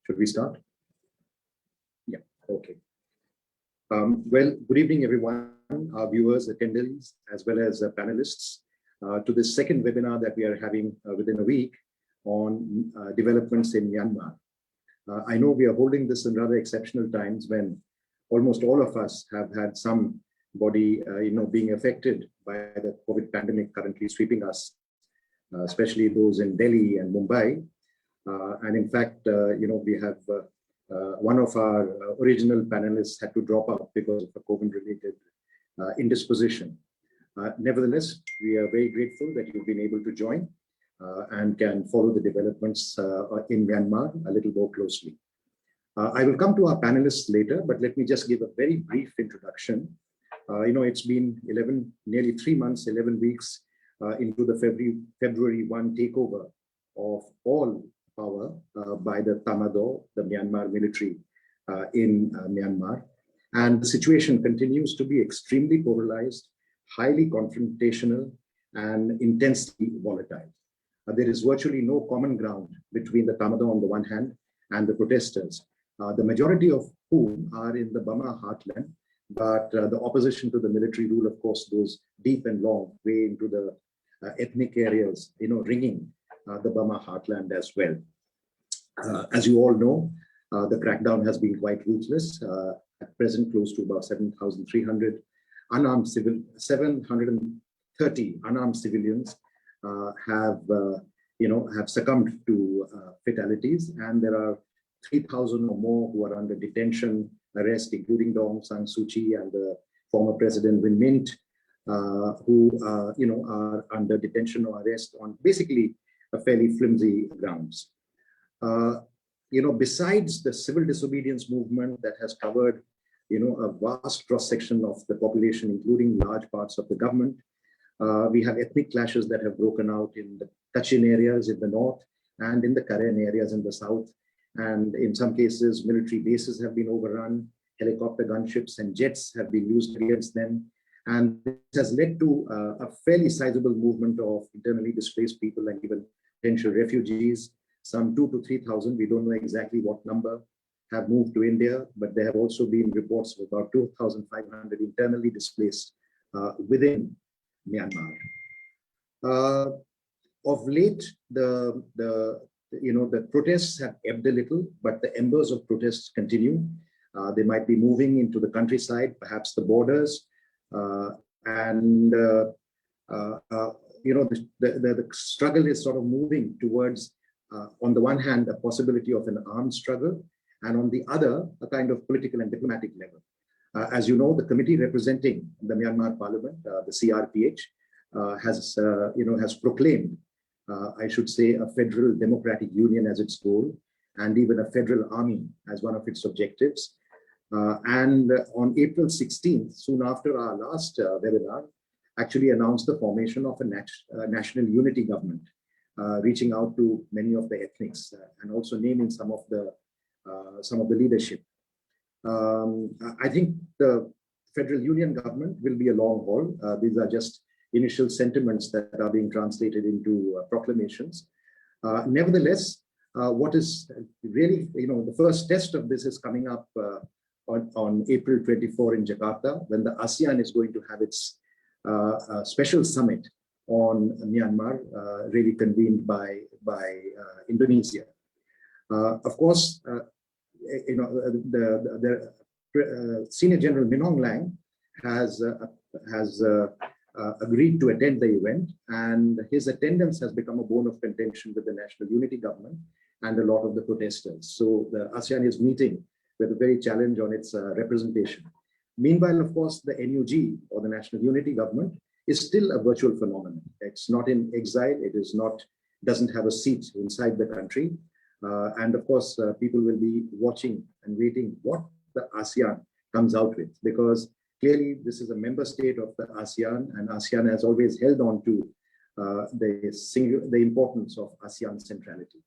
Should we start? Yeah, okay. Well, good evening, everyone, our viewers, attendees, as well as panelists, to this second webinar that we are having within a week on developments in Myanmar. I know we are holding this in rather exceptional times when almost all of us have had somebody, being affected by the COVID pandemic currently sweeping us, especially those in Delhi and Mumbai. And in fact, we have one of our original panelists had to drop out because of a COVID-related indisposition. Nevertheless, we are very grateful that you've been able to join and can follow the developments in Myanmar a little more closely. I will come to our panelists later, but let me just give a very brief introduction. It's been nearly 3 months, 11 weeks into the February 1 takeover of all power by the Tamado, the Myanmar military in Myanmar. And the situation continues to be extremely polarized, highly confrontational, and intensely volatile. There is virtually no common ground between the Tamado on the one hand and the protesters, the majority of whom are in the Burma heartland, but the opposition to the military rule, of course, goes deep and long way into the ethnic areas, ringing the Burma heartland as well. As you all know, the crackdown has been quite ruthless. At present, close to about 7,300 730 unarmed civilians have succumbed to fatalities, and there are 3,000 or more who are under detention, arrest, including Aung San Suu Kyi and the former President Win Myint, who are under detention or arrest on basically a fairly flimsy grounds. Besides the civil disobedience movement that has covered, a vast cross-section of the population, including large parts of the government, we have ethnic clashes that have broken out in the Kachin areas in the north and in the Karen areas in the south. And in some cases, military bases have been overrun, helicopter gunships and jets have been used against them. And this has led to a fairly sizable movement of internally displaced people and even potential refugees. Some 2,000 to 3,000, we don't know exactly what number, have moved to India, but there have also been reports of about 2,500 internally displaced within Myanmar. Of late, the protests have ebbed a little, but the embers of protests continue. They might be moving into the countryside, perhaps the borders, the struggle is sort of moving towards, on the one hand, a possibility of an armed struggle, and on the other, a kind of political and diplomatic level. As you know, the committee representing the Myanmar Parliament, the CRPH, has proclaimed, I should say, a federal democratic union as its goal, and even a federal army as one of its objectives. And on April 16th, soon after our last webinar, actually announced the formation of a national unity government, reaching out to many of the ethnics and also naming some of the leadership. I think the federal union government will be a long haul. These are just initial sentiments that are being translated into proclamations. Nevertheless, what is really, the first test of this is coming up on April 24 in Jakarta, when the ASEAN is going to have its special summit on Myanmar, really convened by Indonesia. Of course, the Senior General Min Aung Hlaing has agreed to attend the event, and his attendance has become a bone of contention with the National Unity Government and a lot of the protesters. So the ASEAN is meeting with a very challenge on its representation. Meanwhile, of course, the NUG, or the National Unity Government, is still a virtual phenomenon. It's not in exile. It doesn't have a seat inside the country. And of course, people will be watching and waiting what the ASEAN comes out with, because clearly this is a member state of the ASEAN, and ASEAN has always held on to the importance of ASEAN centrality.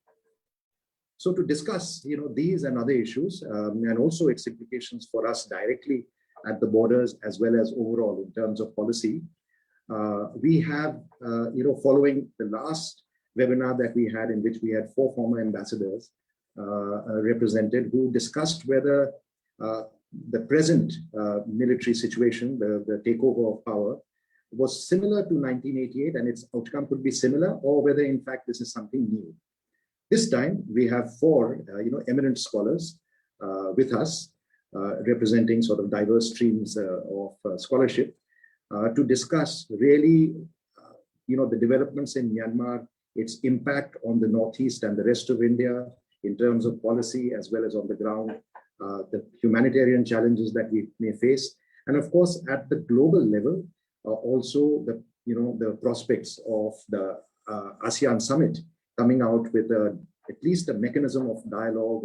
So to discuss, these and other issues, and also its implications for us directly at the borders as well as overall in terms of policy, we have, following the last webinar that we had, in which we had 4 former ambassadors, represented, who discussed whether the present military situation, the takeover of power, was similar to 1988 and its outcome could be similar, or whether in fact this is something new. This time we have four eminent scholars with us, representing sort of diverse streams of scholarship to discuss really the developments in Myanmar, its impact on the Northeast and the rest of India in terms of policy as well as on the ground, the humanitarian challenges that we may face, and of course at the global level also the prospects of the ASEAN summit coming out with at least a mechanism of dialogue,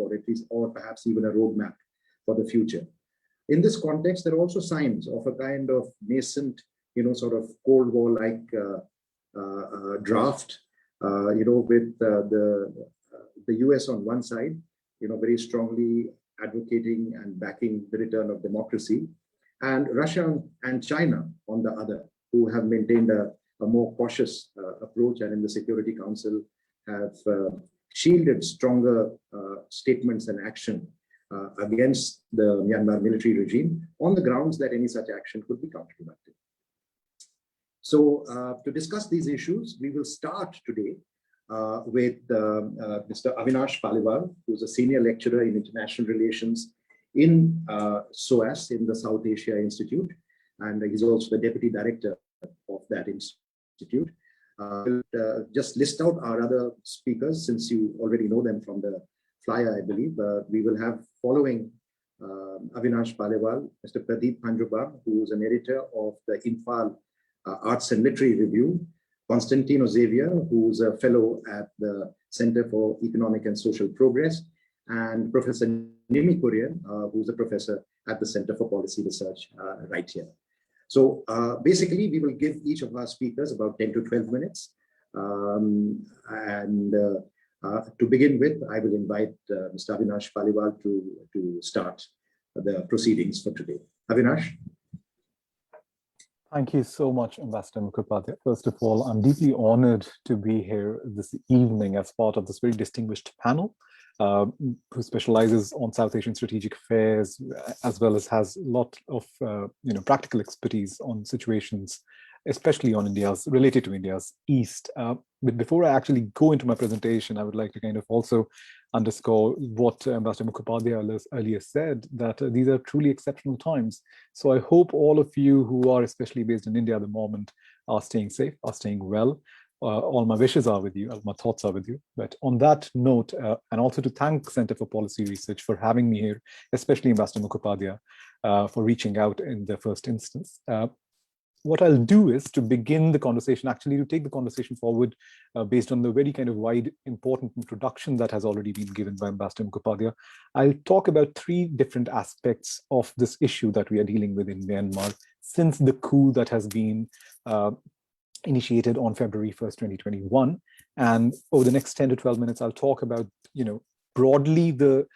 or perhaps even a roadmap for the future. In this context, there are also signs of a kind of nascent, sort of Cold War-like draft, with the US on one side, very strongly advocating and backing the return of democracy, and Russia and China on the other, who have maintained a more cautious approach, and in the Security Council have shielded stronger statements and action against the Myanmar military regime on the grounds that any such action could be counterproductive. So to discuss these issues, we will start today with Mr. Avinash Paliwal, who's a senior lecturer in international relations in SOAS, in the South Asia Institute, and he's also the deputy director of that institute. We'll just list out our other speakers, since you already know them from the flyer, I believe. We will have, following Avinash Paliwal, Mr. Pradip Phanjoubam, who is an editor of the Imphal Arts and Literary Review, Constantino Xavier, who's a fellow at the Center for Economic and Social Progress, and Professor Nimmi Kurian, who's a professor at the Center for Policy Research right here. So basically, we will give each of our speakers about 10 to 12 minutes. To begin with, I will invite Mr. Avinash Paliwal to start the proceedings for today. Avinash. Thank you so much, Ambassador Mukhopadhaya. First of all, I'm deeply honored to be here this evening as part of this very distinguished panel, who specializes on South Asian strategic affairs, as well as has a lot of practical expertise on situations, especially on related to India's East. But before I actually go into my presentation, I would like to kind of also underscore what Ambassador Mukhopadhaya earlier said, that these are truly exceptional times. So I hope all of you who are especially based in India at the moment are staying safe, are staying well. All my wishes are with you, all my thoughts are with you. But on that note, and also to thank Center for Policy Research for having me here, especially Ambassador Mukhopadhaya, for reaching out in the first instance. What I'll do is to begin the conversation, actually to take the conversation forward based on the very kind of wide, important introduction that has already been given by Ambassador Mukhopadhaya. I'll talk about three different aspects of this issue that we are dealing with in Myanmar since the coup that has been initiated on February 1st, 2021. And over the next 10 to 12 minutes, I'll talk about, broadly the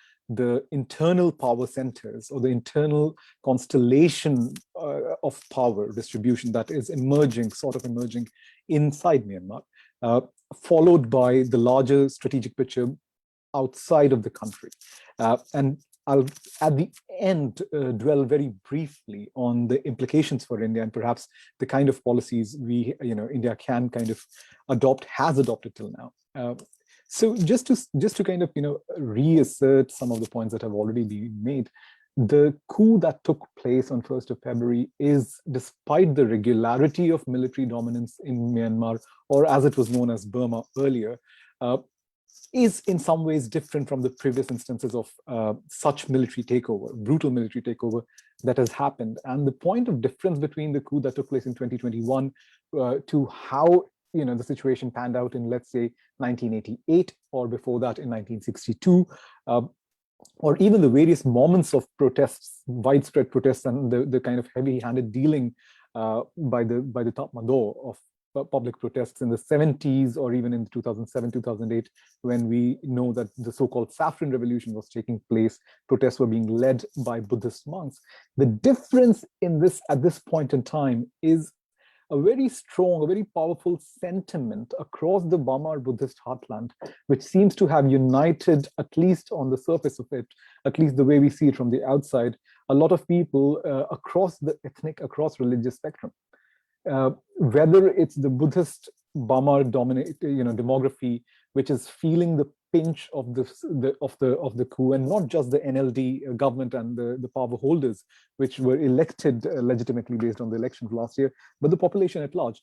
internal power centers, or the internal constellation of power distribution that is sort of emerging inside Myanmar, followed by the larger strategic picture outside of the country. And I'll, at the end, dwell very briefly on the implications for India and perhaps the kind of policies India can kind of has adopted till now. So just to kind of reassert some of the points that have already been made, the coup that took place on 1st of February is, despite the regularity of military dominance in Myanmar, or as it was known as Burma earlier, is in some ways different from the previous instances of such military takeover, brutal military takeover that has happened. And the point of difference between the coup that took place in 2021 to how the situation panned out in, let's say, 1988, or before that in 1962, or even the various moments of protests, widespread protests, and the kind of heavy-handed dealing by the top mador of public protests in the 70s, or even in 2007, 2008, when we know that the so-called Saffron Revolution was taking place, protests were being led by Buddhist monks. The difference in this, at this point in time, is a very strong, a very powerful sentiment across the Bamar Buddhist heartland, which seems to have united, at least on the surface of it, at least the way we see it from the outside, a lot of people across the ethnic, across religious spectrum. Whether it's the Buddhist Bamar demography, which is feeling the pinch of the coup, and not just the NLD government and the power holders, which were elected legitimately based on the elections last year, but the population at large.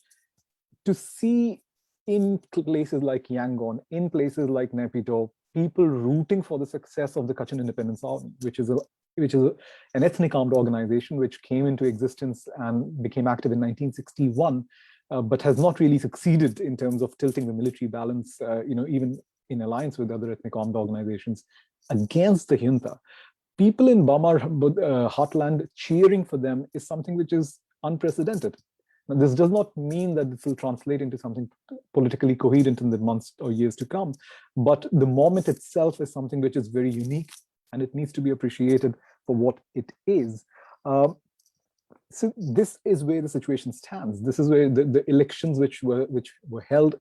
To see in places like Yangon, in places like Naypyidaw, people rooting for the success of the Kachin Independence Army, which is an ethnic armed organization which came into existence and became active in 1961, but has not really succeeded in terms of tilting the military balance, even in alliance with other ethnic armed organizations against the junta. People in Bamar heartland cheering for them is something which is unprecedented. Now, this does not mean that this will translate into something politically coherent in the months or years to come, but the moment itself is something which is very unique, and it needs to be appreciated for what it is. So this is where the situation stands. This is where the elections which were held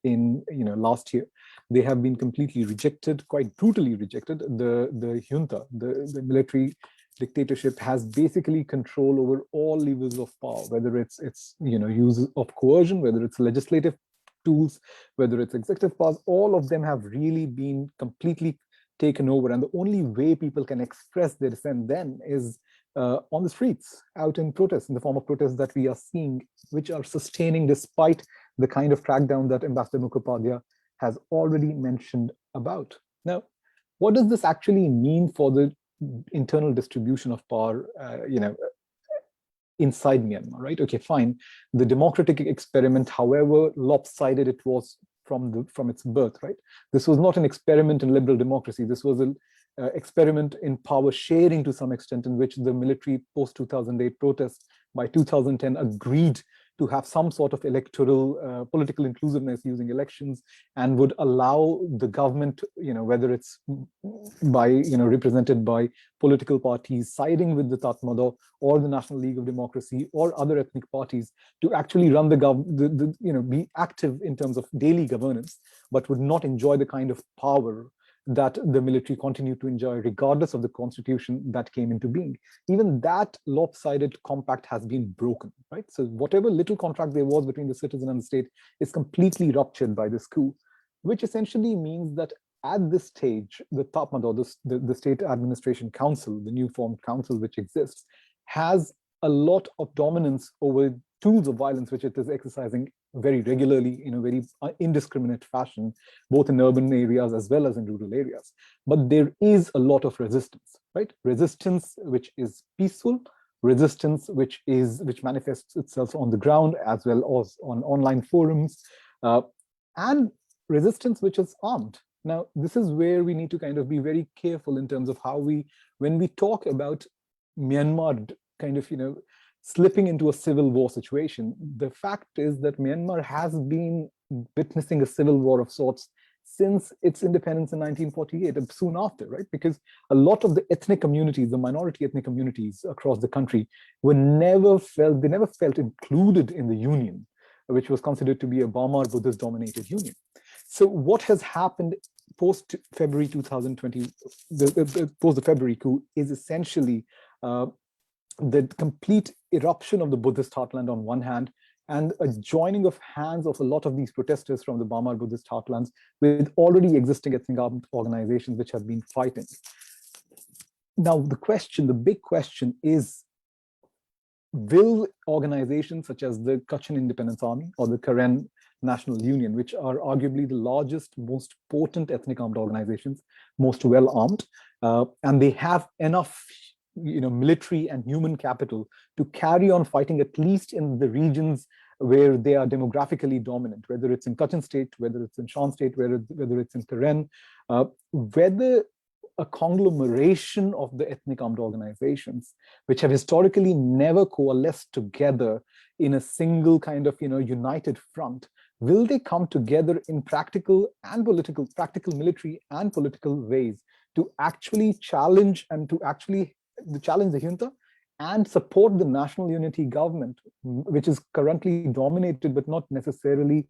in last year, they have been completely rejected, quite brutally rejected. The junta, the military dictatorship, has basically control over all levers of power, whether it's use of coercion, whether it's legislative tools, whether it's executive powers. All of them have really been completely taken over, and the only way people can express their dissent then is on the streets, out in protests, in the form of protests that we are seeing, which are sustaining despite the kind of crackdown that Ambassador Mukhopadhaya has already mentioned about. Now, what does this actually mean for the internal distribution of power, inside Myanmar, right? Okay, fine. The democratic experiment, however lopsided it was from its birth, right? This was not an experiment in liberal democracy. This was an experiment in power sharing to some extent, in which the military post-2008 protests by 2010 agreed to have some sort of electoral political inclusiveness using elections, and would allow the government, whether it's by, represented by political parties siding with the Tatmadaw or the National League of Democracy or other ethnic parties, to actually run be active in terms of daily governance, but would not enjoy the kind of power that the military continued to enjoy regardless of the constitution that came into being. Even that lopsided compact has been broken, right? So whatever little contract there was between the citizen and the state is completely ruptured by this coup, which essentially means that at this stage, the Tatmadaw, the State Administration Council, the new formed council which exists, has a lot of dominance over tools of violence which it is exercising very regularly in a very indiscriminate fashion, both in urban areas as well as in rural areas. But there is a lot of resistance, right? Resistance which is peaceful, resistance which manifests itself on the ground as well as on online forums, and resistance which is armed. Now, this is where we need to kind of be very careful in terms of how when we talk about Myanmar kind of, slipping into a civil war situation, the fact is that Myanmar has been witnessing a civil war of sorts since its independence in 1948, and soon after, right? Because a lot of the ethnic communities, the minority ethnic communities across the country, never felt included in the union, which was considered to be a Bamar Buddhist-dominated union. So what has happened post-February 2020, post the February coup, is essentially the complete eruption of the Buddhist heartland on one hand, and a joining of hands of a lot of these protesters from the Bamar Buddhist heartlands with already existing ethnic armed organizations which have been fighting. Now, the big question is, will organizations such as the Kachin Independence Army or the Karen National Union, which are arguably the largest, most potent ethnic armed organizations, most well armed, and they have enough military and human capital to carry on fighting, at least in the regions where they are demographically dominant, whether it's in Kachin state, whether it's in Shan state, whether it's in Karen, whether a conglomeration of the ethnic armed organizations, which have historically never coalesced together in a single kind of united front, will they come together in practical military and political ways to actually challenge the junta and support the national unity government, which is currently dominated but not necessarily,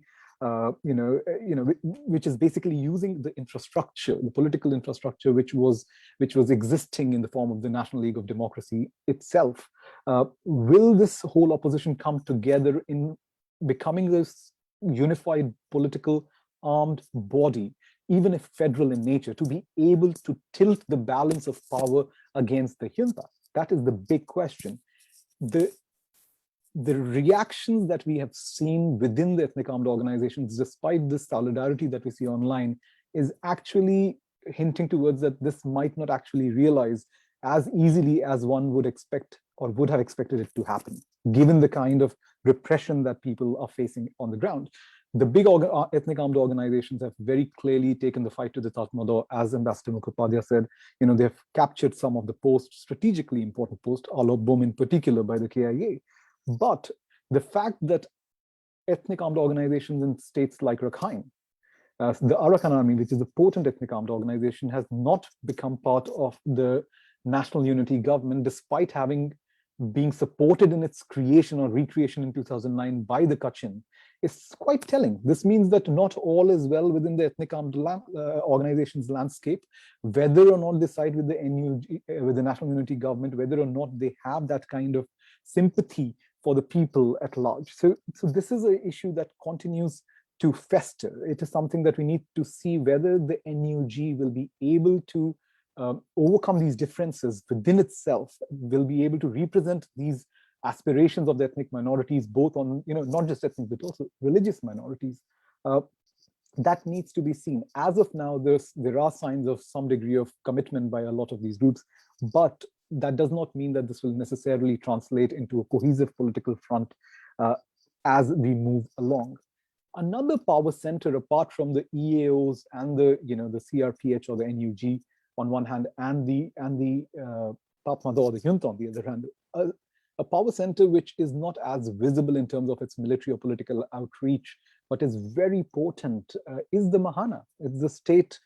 which is basically using the infrastructure, the political infrastructure, which was existing in the form of the National League of Democracy itself. Will this whole opposition come together in becoming this unified political armed body, even if federal in nature, to be able to tilt the balance of power against the junta? That is the big question. The reactions that we have seen within the ethnic armed organizations, despite this solidarity that we see online, is actually hinting towards that this might not actually realize as easily as one would expect or would have expected it to happen, given the kind of repression that people are facing on the ground. The big ethnic armed organizations have very clearly taken the fight to the Tatmadaw, as Ambassador Mukhopadhaya said. They've captured some of the posts, strategically important posts, Phanjoubam in particular by the KIA. But the fact that ethnic armed organizations in states like Rakhine, the Arakan Army, which is a potent ethnic armed organization, has not become part of the national unity government, despite being supported in its creation or recreation in 2009 by the Kachin, is quite telling. This means that not all is well within the ethnic armed organizations landscape, whether or not they side with the NUG, with the national unity government, whether or not they have that kind of sympathy for the people at large. So this is an issue that continues to fester. It is something that we need to see whether the NUG will be able to overcome these differences within itself, will be able to represent these aspirations of the ethnic minorities, both on, not just ethnic, but also religious minorities. That needs to be seen. As of now, there are signs of some degree of commitment by a lot of these groups, but that does not mean that this will necessarily translate into a cohesive political front as we move along. Another power center, apart from the EAOs and the CRPH or the NUG on one hand, and the Tatmadaw or the junta on the other hand, a power center which is not as visible in terms of its military or political outreach, but is very potent, is the Mahana. It's the state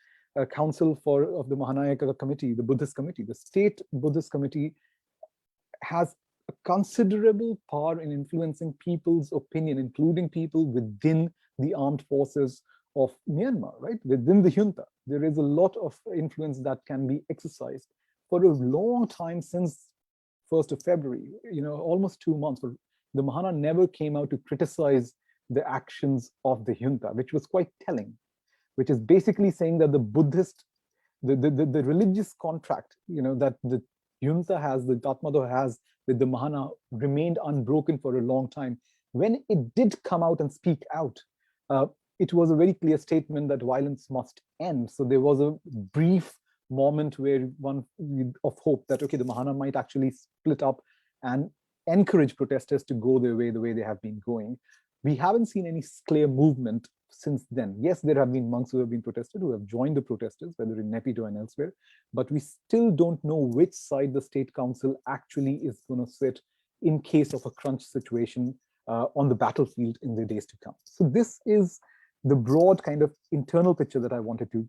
council of the Mahanayaka committee, the Buddhist committee. The state Buddhist committee has a considerable power in influencing people's opinion, including people within the armed forces of Myanmar, right? Within the junta, there is a lot of influence that can be exercised. For a long time, since 1st of February, almost 2 months, the Mahana never came out to criticize the actions of the junta, which was quite telling, which is basically saying that the Buddhist, the religious contract, that the junta has, the Tatmadaw has with the Mahana, remained unbroken for a long time. When it did come out and speak out, it was a very clear statement that violence must end. So there was a brief moment where of hope that, okay, the Mahana might actually split up and encourage protesters to go their way the way they have been going. We haven't seen any clear movement since then. Yes, there have been monks who have been protested, who have joined the protesters, whether in Naypyidaw and elsewhere, but we still don't know which side the state council actually is going to sit in case of a crunch situation on the battlefield in the days to come. So this is the broad kind of internal picture that I wanted to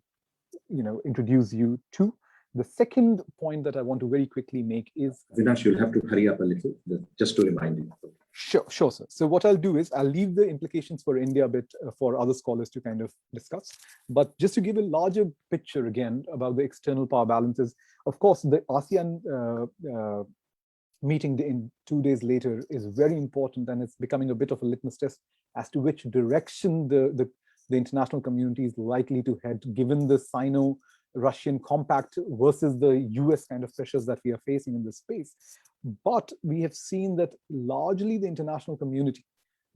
introduce you to. The second point that I want to very quickly make is... Avinash, you'll have to hurry up a little, just to remind you. Sure, sir. So what I'll do is I'll leave the implications for India a bit for other scholars to kind of discuss. But just to give a larger picture again about the external power balances, of course, the ASEAN meeting in 2 days later is very important, and it's becoming a bit of a litmus test as to which direction the international community is likely to head, given the Sino-Russian compact versus the US kind of pressures that we are facing in this space. But we have seen that largely the international community,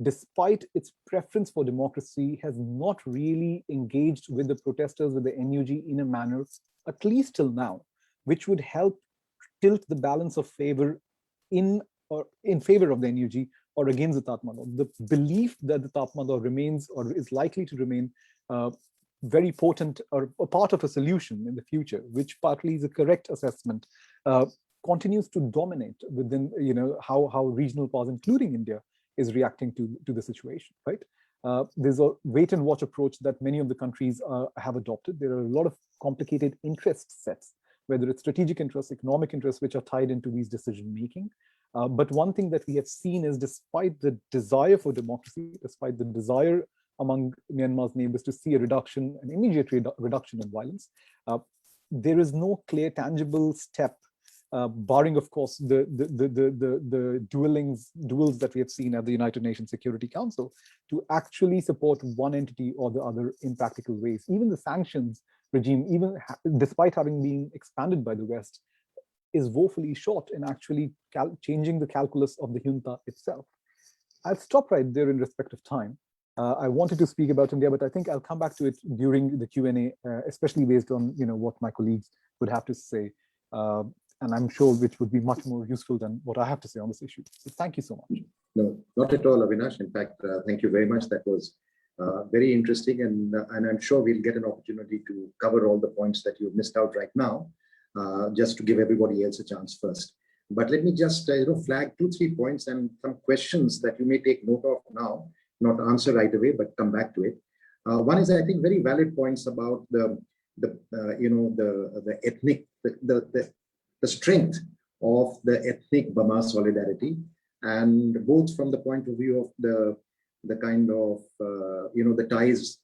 despite its preference for democracy, has not really engaged with the protesters, with the NUG in a manner, at least till now, which would help tilt the balance of favor in favor of the NUG or against the Tatmadaw. The belief that the Tatmadaw remains or is likely to remain very potent or a part of a solution in the future, which partly is a correct assessment, continues to dominate within how regional powers, including India, is reacting to the situation, right? There's a wait and watch approach that many of the countries have adopted. There are a lot of complicated interest sets whether it's strategic interests, economic interests, which are tied into these decision-making. But one thing that we have seen is, despite the desire for democracy, despite the desire among Myanmar's neighbors to see a reduction, an immediate reduction in violence, there is no clear, tangible step, barring, of course, the duels that we have seen at the United Nations Security Council, to actually support one entity or the other in practical ways. Even the sanctions regime, even despite having been expanded by the West, is woefully short in actually changing the calculus of the junta itself. I'll stop right there in respect of time. I wanted to speak about India, but I think I'll come back to it during the Q&A, especially based on what my colleagues would have to say, and I'm sure which would be much more useful than what I have to say on this issue. So thank you so much. No, not at all, Avinash. In fact, thank you very much. That was very interesting, and I'm sure we'll get an opportunity to cover all the points that you've missed out right now, just to give everybody else a chance first. But let me just flag 2-3 points and some questions that you may take note of now, not answer right away, but come back to it. One is, I think, very valid points about the ethnic, the strength of the ethnic Burma solidarity, and both from the point of view of the kind of the ties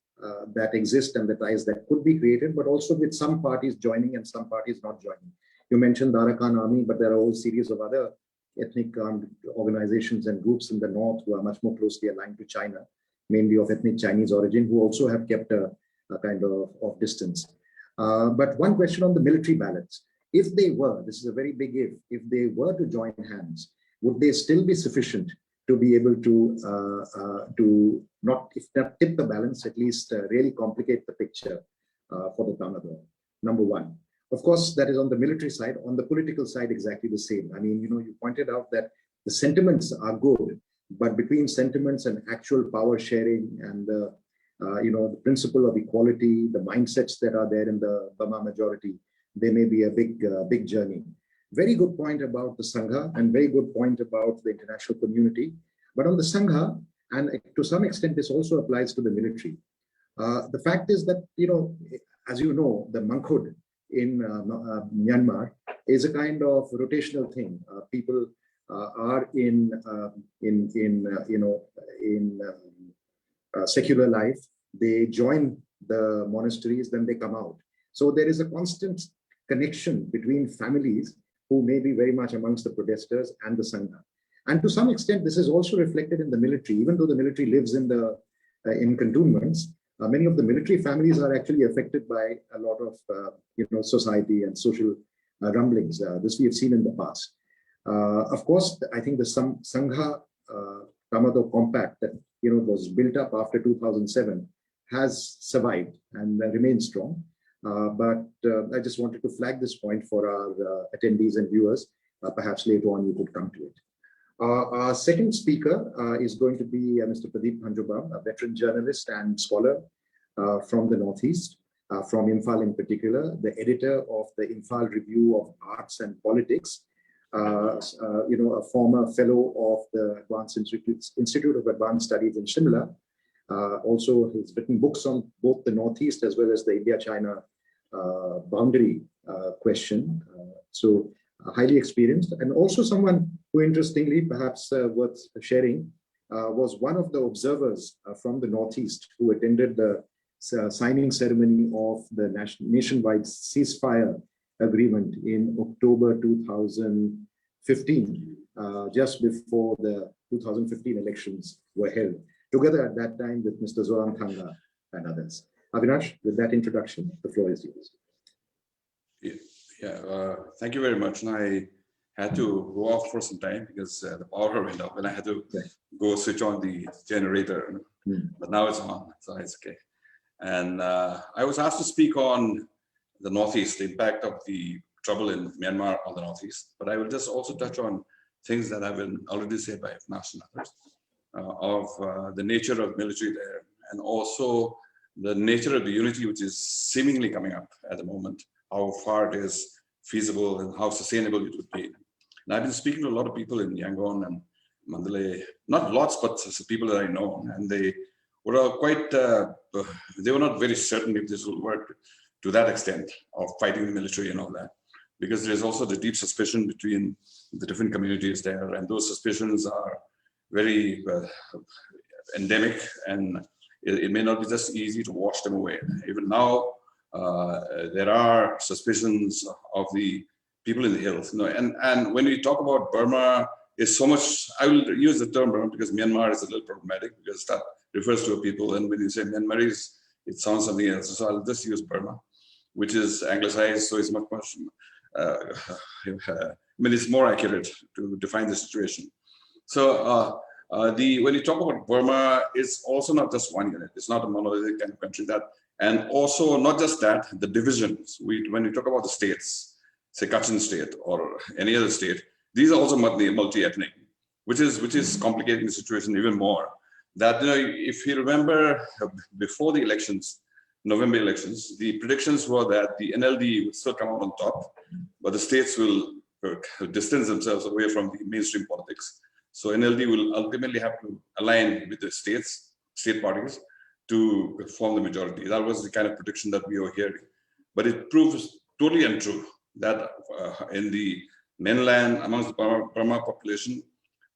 that exist and the ties that could be created, but also with some parties joining and some parties not joining. You mentioned the Arakan Army, but there are a whole series of other ethnic organizations and groups in the north who are much more closely aligned to China, mainly of ethnic Chinese origin, who also have kept a kind of distance. But one question on the military balance. If they were, this is a very big if they were to join hands, would they still be sufficient to be able to not, if not tip the balance, at least really complicate the picture for the Tanador? Number one. Of course, that is on the military side. On the political side, exactly the same. I mean, you pointed out that the sentiments are good, but between sentiments and actual power sharing and the principle of equality, the mindsets that are there in the Burma majority, there may be a big journey. Very good point about the Sangha, and very good point about the international community. But on the Sangha, and to some extent, this also applies to the military. The fact is that, as you know, the monkhood in Myanmar is a kind of rotational thing. People are in secular life. They join the monasteries, then they come out. So there is a constant connection between families who may be very much amongst the protesters and the Sangha. And to some extent, this is also reflected in the military. Even though the military lives in cantonments, many of the military families are actually affected by a lot of society and social rumblings. This we have seen in the past. Of course, I think the Sangha Tamado Compact that was built up after 2007 has survived and remains strong. But I just wanted to flag this point for our attendees and viewers. Perhaps later on you could come to it. Our second speaker is going to be Mr. Pradip Phanjoubam, a veteran journalist and scholar from the Northeast, from Imphal in particular, the editor of the Imphal Review of Arts and Politics, a former fellow of the Advanced Institute of Advanced Studies in Shimla. Also, he's written books on both the Northeast as well as the India-China boundary question. So highly experienced, and also someone who, interestingly, perhaps worth sharing, was one of the observers from the Northeast who attended the signing ceremony of the nationwide ceasefire agreement in October 2015, just before the 2015 elections were held, together at that time with Mr. Zoram Thanga and others. Avinash, with that introduction, the floor is yours. Thank you very much. And I had to go off for some time because the power went off and I had to go switch on the generator. But now it's on, so it's okay. And I was asked to speak on the Northeast, the impact of the trouble in Myanmar on the Northeast. But I will just also touch on things that have been already said by Avinash and others of the nature of military there, and also the nature of the unity which is seemingly coming up at the moment, how far it is feasible and how sustainable it would be. And I've been speaking to a lot of people in Yangon and Mandalay, not lots, but people that I know, and they were quite, they were not very certain if this will work to that extent of fighting the military and all that. because there's also the deep suspicion between the different communities there, and those suspicions are very endemic, and it may not be just easy to wash them away. Even now, there are suspicions of the people in the hills. And when we talk about Burma, it's so much, I will use the term Burma because Myanmar is a little problematic because that refers to a people, and when you say Myanmaris, it sounds something else. So I'll just use Burma, which is anglicized, so it's much, I mean, it's more accurate to define the situation. So when you talk about Burma, it's also not just one unit. It's not a monolithic kind of country. And also not just that, the divisions. When we talk about the states, say Kachin state or any other state, these are also multi-ethnic, which is complicating the situation even more. That if you remember before the elections, November elections, the predictions were that the NLD would still come out on top, but the states will distance themselves away from the mainstream politics. So NLD will ultimately have to align with the state parties to form the majority. That was the kind of prediction that we were hearing. But it proves totally untrue that in the mainland, amongst the Burma population,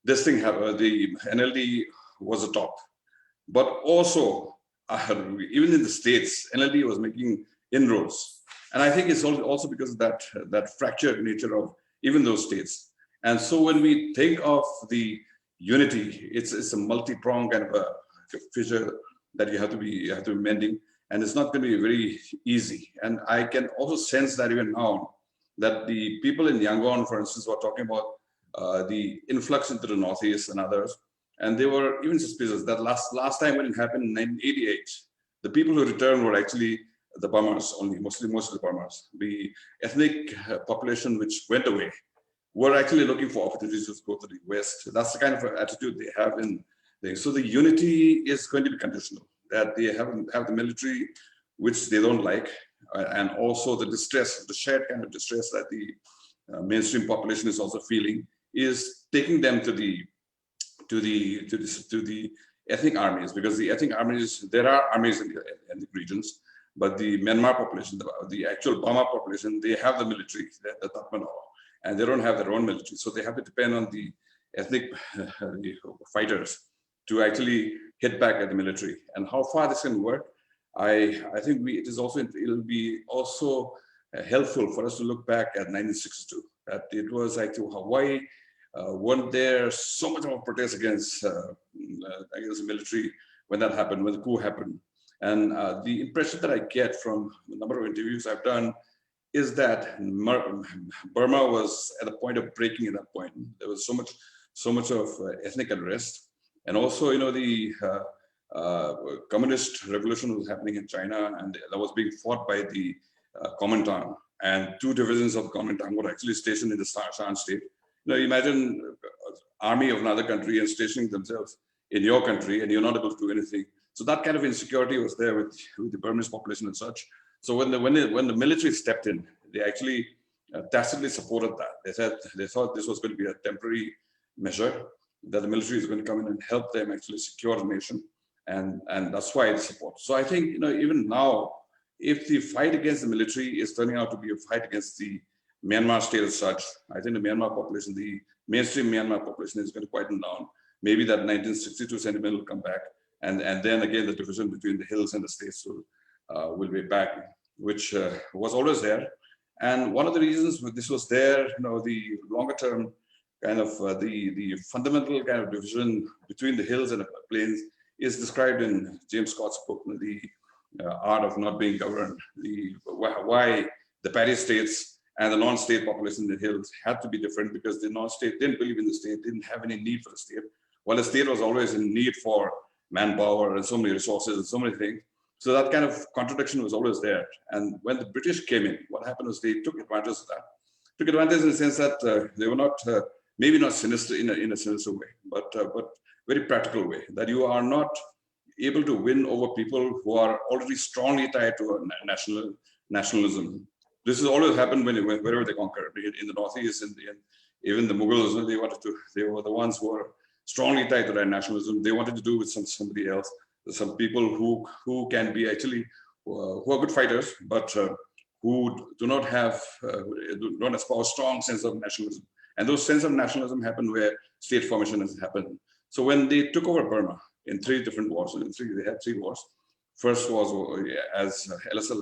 this thing happened, the NLD was the top. But also, even in the states, NLD was making inroads. And I think it's also because of that fractured nature of even those states. And so when we think of the unity, it's a multi-pronged kind of a fissure that you have to be mending, and it's not going to be very easy. And I can also sense that even now, that the people in Yangon, for instance, were talking about the influx into the Northeast and others, and they were even suspicious that last time when it happened in 1988, the people who returned were actually the Burmans only, mostly the Burmans. The ethnic population which went away were actually looking for opportunities to go to the West. That's the kind of attitude they have in there. So the unity is going to be conditional, that they have the military, which they don't like, and also the distress, the shared kind of distress that the mainstream population is also feeling, is taking them to the ethnic armies, because the ethnic armies, there are armies in the ethnic regions, but the Myanmar population, the actual Burma population, they have the military, the Tatmadaw, and they don't have their own military. So they have to depend on the ethnic fighters to actually hit back at the military. And how far this can work, I think it'll be also helpful for us to look back at 1962. That it was actually Hawaii, weren't there so much of a protest against the military when that happened, when the coup happened. And the impression that I get from a number of interviews I've done is that Burma was at a point of breaking at that point. There was so much of ethnic unrest, and also the communist revolution was happening in China, and that was being fought by the Kuomintang, and two divisions of Kuomintang were actually stationed in the Shan state. Imagine army of another country and stationing themselves in your country, and you're not able to do anything. So that kind of insecurity was there with the Burmese population and such. So when the military stepped in, they actually tacitly supported that. They thought this was going to be a temporary measure, that the military is going to come in and help them actually secure the nation, and that's why they support. So I think even now, if the fight against the military is turning out to be a fight against the Myanmar state as such, I think the Myanmar population, the mainstream Myanmar population, is going to quieten down. Maybe that 1962 sentiment will come back, and then again the division between the hills and the states will be back, which was always there. And one of the reasons this was there, the longer term kind of the fundamental kind of division between the hills and the plains is described in James Scott's book, The Art of Not Being Governed. Why the Paddy states and the non-state population in the hills had to be different, because the non-state didn't believe in the state, didn't have any need for the state, while the state was always in need for manpower and so many resources and so many things. So that kind of contradiction was always there. And when the British came in, what happened was they took advantage of that. Took advantage in the sense that they were not, maybe not sinister in a sinister way, but very practical way, that you are not able to win over people who are already strongly tied to a nationalism. This has always happened wherever they conquered. In the Northeast, and even the Mughals, they were the ones who were strongly tied to their nationalism. They wanted to do with somebody else, some people who can be actually, who are good fighters, but who do not have, do not espouse strong sense of nationalism. And those sense of nationalism happened where state formation has happened. So when they took over Burma in 3 different wars, they had 3 wars. First was, as Alistair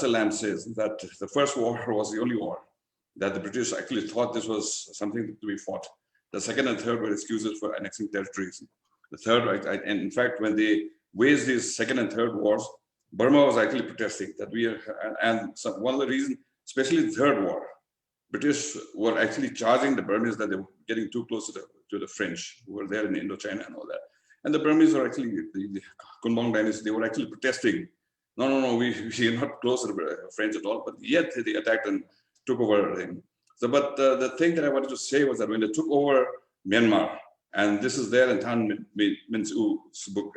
Lamb says, that the first war was the only war that the British actually thought this was something to be fought. The second and third were excuses for annexing territories. The third, and in fact, when they waged these second and third wars, Burma was actually protesting that we are, and so one of the reasons, especially the third war, British were actually charging the Burmese that they were getting too close to the French who were there in Indochina and all that. And the Burmese were actually, the Kunmang dynasty, they were actually protesting. No, we are not close to the French at all, but yet they attacked and took over them. So, but the thing that I wanted to say was that when they took over Myanmar, and this is there in Tan Min Su's book,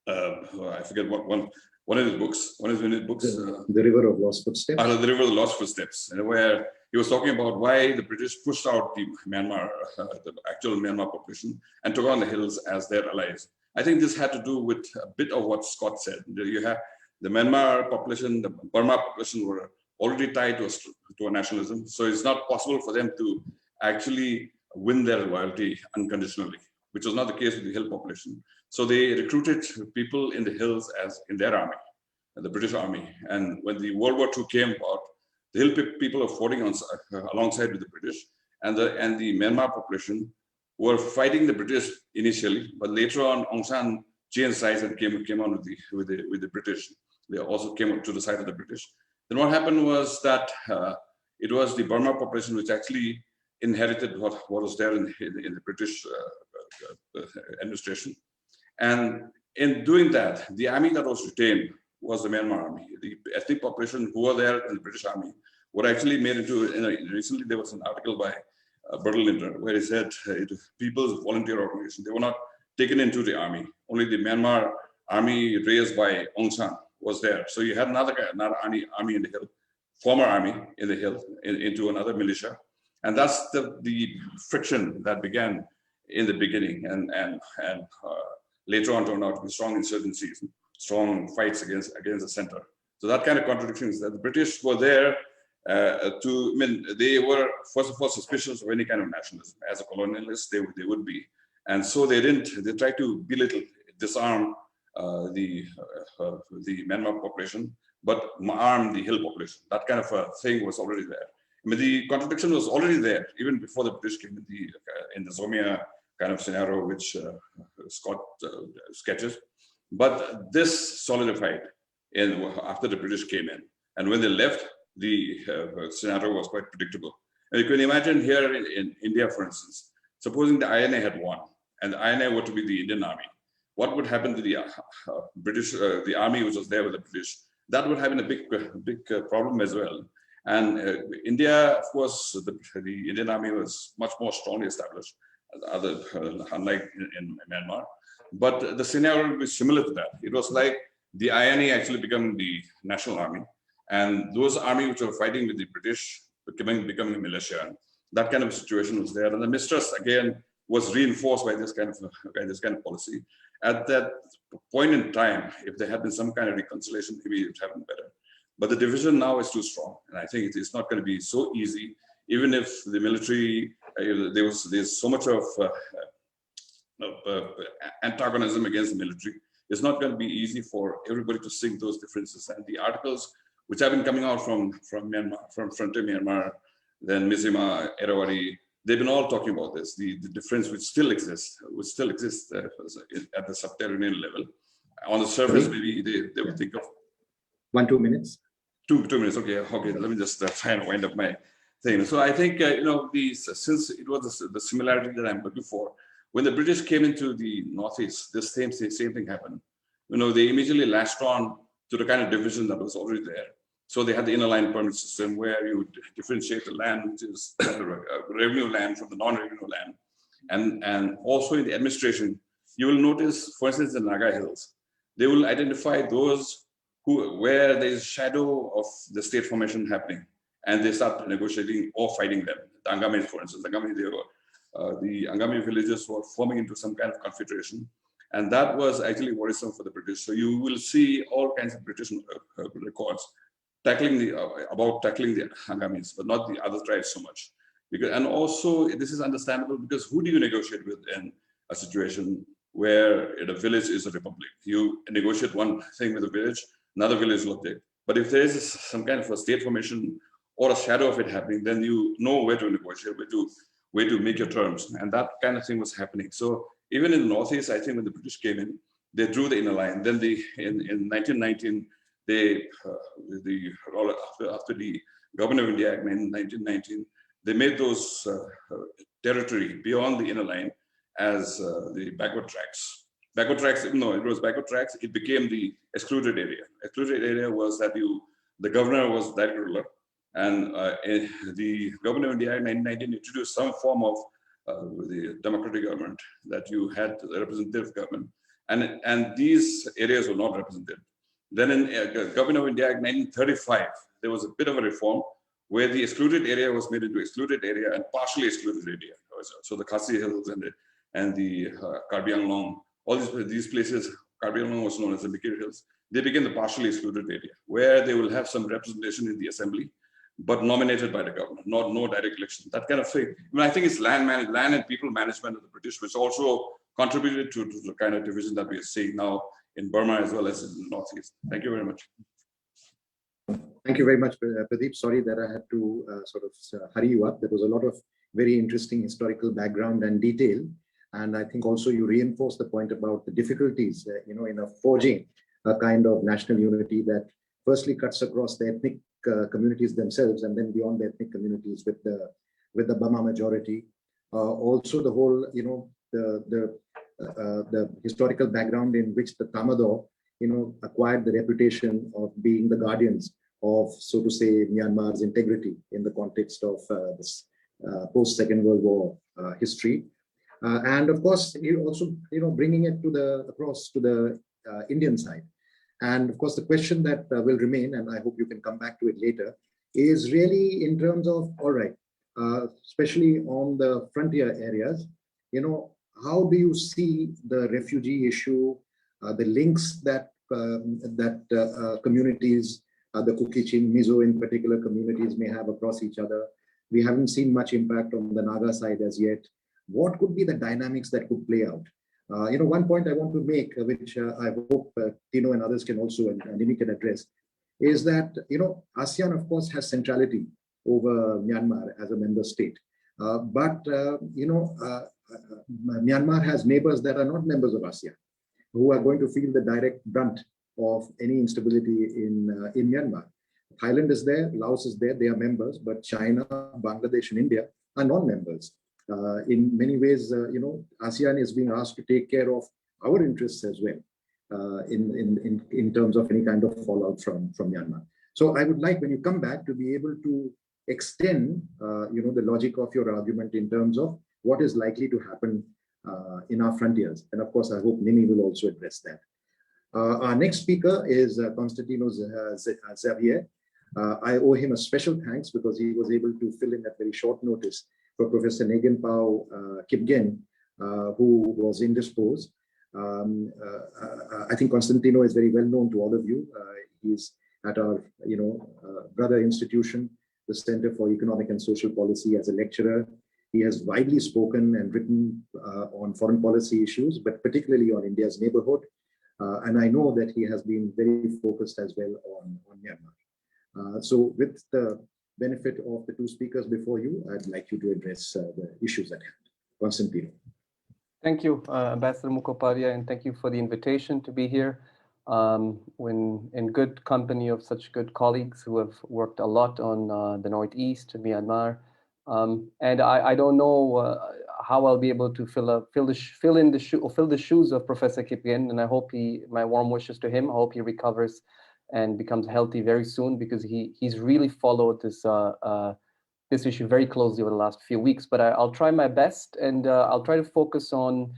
I forget what one of his books. One of his books. The River of Lost Footsteps. The River of Lost Footsteps, and where he was talking about why the British pushed out the Myanmar, the actual Myanmar population, and took on the hills as their allies. I think this had to do with a bit of what Scott said. You have the Myanmar population, the Burma population were already tied to a nationalism, so it's not possible for them to actually win their loyalty unconditionally, which was not the case with the hill population. So they recruited people in the hills as in their army, the British army. And when the World War II came about, the hill people were fighting alongside with the British, and the Myanmar population were fighting the British initially, but later on Aung San changed sides and came on with the British. They also came up to the side of the British. Then what happened was that it was the Burma population which actually inherited what was there in the British administration. And in doing that, the army that was retained was the Myanmar army. The ethnic population who were there in the British army were actually made into, recently there was an article by Bertelinder where he said people's volunteer organization, they were not taken into the army. Only the Myanmar army raised by Aung San was there. So you had another army in the hill, former army in the hill, into another militia. And that's the friction that began in the beginning and later on turned out to be strong insurgencies, strong fights against the center. So that kind of contradiction is that the British were there they were first of all suspicious of any kind of nationalism. As a colonialist, they would be. And so they tried to belittle, disarm the Myanmar population, but arm the hill population. That kind of a thing was already there. I mean, the contradiction was already there even before the British came in the Zomia kind of scenario, which Scott sketches. But this solidified after the British came in. And when they left, the scenario was quite predictable. And you can imagine here in India, for instance, supposing the INA had won and the INA were to be the Indian army, what would happen to the British, the army which was there with the British? That would have been a big problem as well. And India, of course, the Indian army was much more strongly established, unlike in Myanmar. But the scenario would be similar to that. It was like the INA actually became the national army, and those army which were fighting with the British becoming a militia. That kind of situation was there, and the mistrust again was reinforced by this kind of policy. At that point in time, if there had been some kind of reconciliation, maybe it would have been better. But the division now is too strong, and I think it's not going to be so easy. Even if the military, there's so much of antagonism against the military, it's not going to be easy for everybody to sink those differences. And the articles which have been coming out from Myanmar, from Frontier Myanmar, then Mizima, Erawari, they've been all talking about this, the difference which still exists at the subterranean level. On the surface, maybe they would think of 2 minutes. 2 minutes. Okay. Let me just try and wind up my thing. So I think since it was the similarity that I'm looking for, when the British came into the Northeast, this same thing happened. They immediately latched on to the kind of division that was already there. So they had the inner line permit system where you would differentiate the land, which is revenue land from the non-revenue land. And also in the administration, you will notice, for instance, the Naga Hills, they will identify those where there is shadow of the state formation happening, and they start negotiating or fighting them. The Angamis, for instance, the Angami villages were forming into some kind of confederation, And that was actually worrisome for the British. So you will see all kinds of British records tackling the Hanggamis, but not the other tribes so much. Because, and also this is understandable because who do you negotiate with in a situation where in a village is a republic? You negotiate one thing with a village, another village will take. But if there is some kind of a state formation or a shadow of it happening, then you know where to negotiate, where to make your terms. And that kind of thing was happening. So even in the Northeast, I think when the British came in, they drew the inner line. Then in 1919, after the Government of India Act in 1919, they made those territory beyond the inner line as the backward tracts. Backward tracts, no, it was backward tracts. It became the excluded area. Excluded area was that the governor was direct ruler, and the Government of India in 1919 introduced some form of the democratic government, that you had the representative government, and these areas were not represented. Then in Government of India Act 1935, there was a bit of a reform where the excluded area was made into excluded area and partially excluded area. So the Khasi Hills and the Karbi Anglong, all these places, Karbi Anglong was known as the Mikir Hills, they became the partially excluded area where they will have some representation in the assembly, but nominated by the government, no direct election, that kind of thing. I mean, I think it's land and people management of the British, which also contributed to the kind of division that we are seeing now in Burma as well as in the Northeast. Thank you very much. Thank you very much, Pradip. Sorry that I had to hurry you up. There was a lot of very interesting historical background and detail. And I think also you reinforced the point about the difficulties, in forging a kind of national unity that firstly cuts across the ethnic communities themselves, and then beyond the ethnic communities with the Burma majority. Also the whole, the historical background in which the Tamador, acquired the reputation of being the guardians of, so to say, Myanmar's integrity in the context of this post-Second World War history. And of course, also, bringing it across to the Indian side. And of course, the question that will remain, and I hope you can come back to it later, is really in terms of, all right, especially on the frontier areas, how do you see the refugee issue, the links that communities, the Kuki-Chin, Mizo in particular communities may have across each other? We haven't seen much impact on the Naga side as yet. What could be the dynamics that could play out? One point I want to make, which I hope Tino and others can also, and Nimmi can address, is that, ASEAN, of course, has centrality over Myanmar as a member state. But Myanmar has neighbors that are not members of ASEAN, who are going to feel the direct brunt of any instability in Myanmar. Thailand is there, Laos is there, they are members, but China, Bangladesh, and India are non-members. In many ways, ASEAN is being asked to take care of our interests as well, in terms of any kind of fallout from Myanmar. So I would like, when you come back, to be able to extend, the logic of your argument in terms of what is likely to happen in our frontiers. And of course, I hope Nimmi will also address that. Our next speaker is Constantino Xavier. I owe him a special thanks because he was able to fill in at very short notice for Professor Negenpao Kipgen, who was indisposed. I think Constantino is very well known to all of you. He's at our, brother institution, the Center for Economic and Social Policy, as a lecturer. He has widely spoken and written on foreign policy issues, but particularly on India's neighborhood. And I know that he has been very focused as well on Myanmar. So with the benefit of the two speakers before you, I'd like you to address the issues at hand. Constantino. Thank you, Ambassador Mukhopadhaya, and thank you for the invitation to be here. When in good company of such good colleagues who have worked a lot on the Northeast, Myanmar, and I don't know how I'll be able to fill the shoes of Professor Kipgen, and I hope my warm wishes to him. I hope he recovers and becomes healthy very soon, because he's really followed this issue very closely over the last few weeks. But I'll try my best, and I'll try to focus on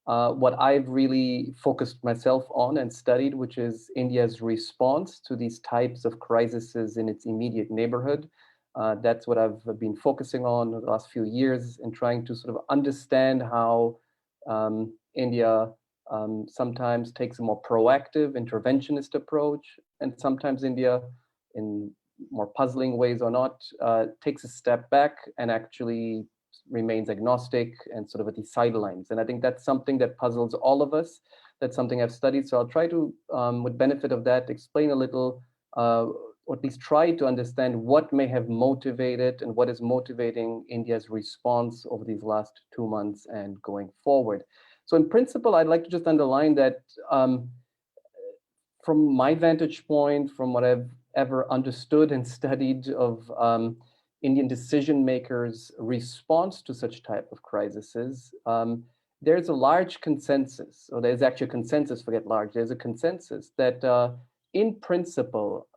what I've really focused myself on and studied, which is India's response to these types of crises in its immediate neighborhood. That's what I've been focusing on the last few years, and trying to sort of understand how India sometimes takes a more proactive interventionist approach, and sometimes India, in more puzzling ways or not, takes a step back and actually remains agnostic and sort of at the sidelines. And I think that's something that puzzles all of us. That's something I've studied. So I'll try to, with benefit of that, explain a little, or at least try to understand what may have motivated and what is motivating India's response over these last 2 months and going forward. So in principle, I'd like to just underline that from my vantage point, from what I've ever understood and studied of Indian decision makers' response to such type of crises, there's a large consensus, or there's actually a consensus, forget large, there's a consensus that in principle,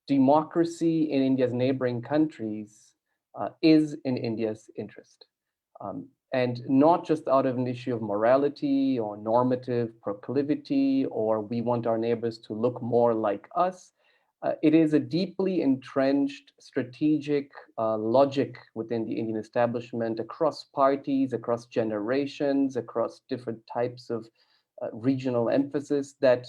democracy in India's neighboring countries is in India's interest. And not just out of an issue of morality or normative proclivity, or we want our neighbors to look more like us. It is a deeply entrenched strategic logic within the Indian establishment across parties, across generations, across different types of regional emphasis that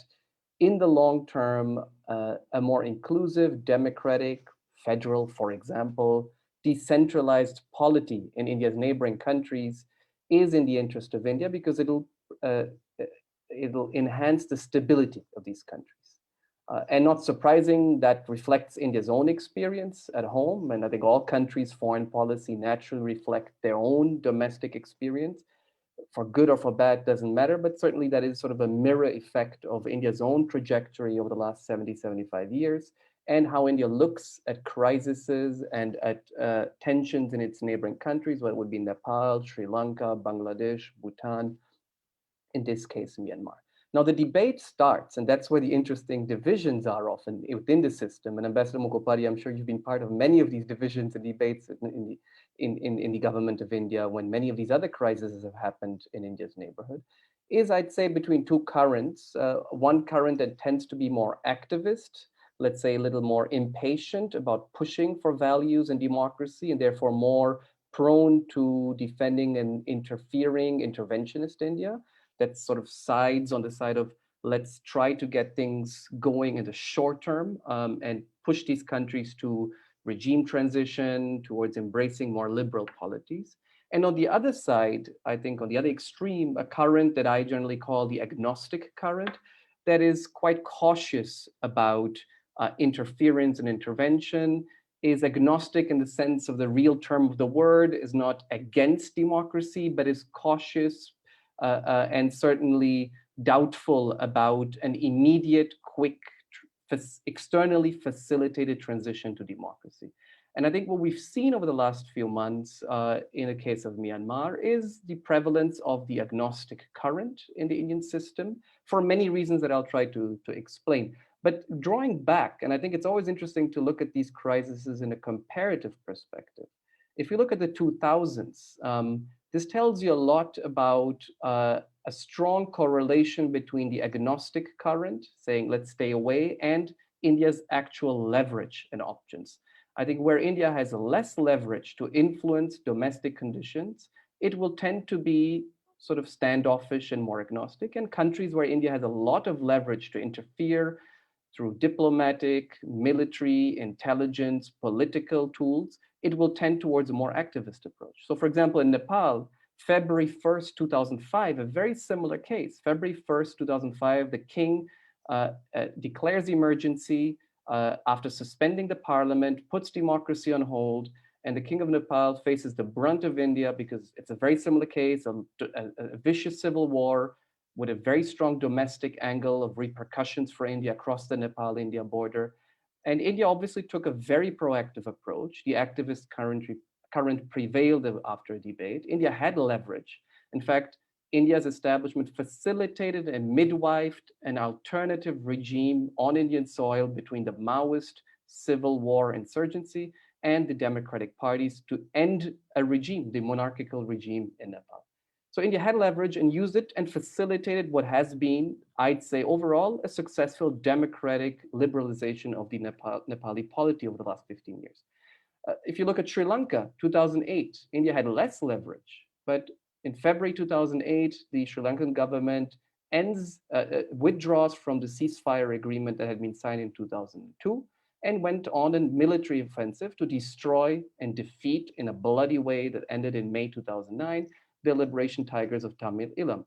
in the long term, a more inclusive, democratic, federal, for example, decentralized polity in India's neighboring countries is in the interest of India because it'll enhance the stability of these countries. And not surprising, that reflects India's own experience at home. And I think all countries' foreign policy naturally reflect their own domestic experience. For good or for bad, doesn't matter, but certainly that is sort of a mirror effect of India's own trajectory over the last 70, 75 years, and how India looks at crises and at tensions in its neighboring countries, whether it would be Nepal, Sri Lanka, Bangladesh, Bhutan, in this case, Myanmar. Now the debate starts, and that's where the interesting divisions are often within the system. And Ambassador Mukhopadhaya, I'm sure you've been part of many of these divisions and debates in the government of India when many of these other crises have happened in India's neighborhood, is I'd say between two currents. One current that tends to be more activist, let's say a little more impatient about pushing for values and democracy, and therefore more prone to defending and interfering interventionist India, that sort of sides on the side of let's try to get things going in the short term and push these countries to regime transition, towards embracing more liberal polities. And on the other side, I think on the other extreme, a current that I generally call the agnostic current, that is quite cautious about interference and intervention, is agnostic in the sense of the real term of the word, is not against democracy, but is cautious and certainly doubtful about an immediate, quick, externally facilitated transition to democracy. And I think what we've seen over the last few months in the case of Myanmar is the prevalence of the agnostic current in the Indian system for many reasons that I'll try to explain. But drawing back, and I think it's always interesting to look at these crises in a comparative perspective. If you look at the 2000s, this tells you a lot about a strong correlation between the agnostic current, saying let's stay away, and India's actual leverage and options. I think where India has less leverage to influence domestic conditions, it will tend to be sort of standoffish and more agnostic. And countries where India has a lot of leverage to interfere through diplomatic, military, intelligence, political tools, it will tend towards a more activist approach. So for example, in Nepal, February 1st, 2005, a very similar case. February 1st, 2005, the king declares emergency after suspending the parliament, puts democracy on hold, and the king of Nepal faces the brunt of India because it's a very similar case, a vicious civil war with a very strong domestic angle of repercussions for India across the Nepal-India border. And India obviously took a very proactive approach. The activist current prevailed after a debate. India had leverage. In fact, India's establishment facilitated and midwifed an alternative regime on Indian soil between the Maoist civil war insurgency and the democratic parties to end a regime, the monarchical regime in Nepal. So India had leverage and used it and facilitated what has been, I'd say overall, a successful democratic liberalization of the Nepali polity over the last 15 years. If you look at Sri Lanka, 2008, India had less leverage, but in February 2008, the Sri Lankan government withdraws from the ceasefire agreement that had been signed in 2002 and went on a military offensive to destroy and defeat in a bloody way that ended in May 2009, the Liberation Tigers of Tamil Eelam.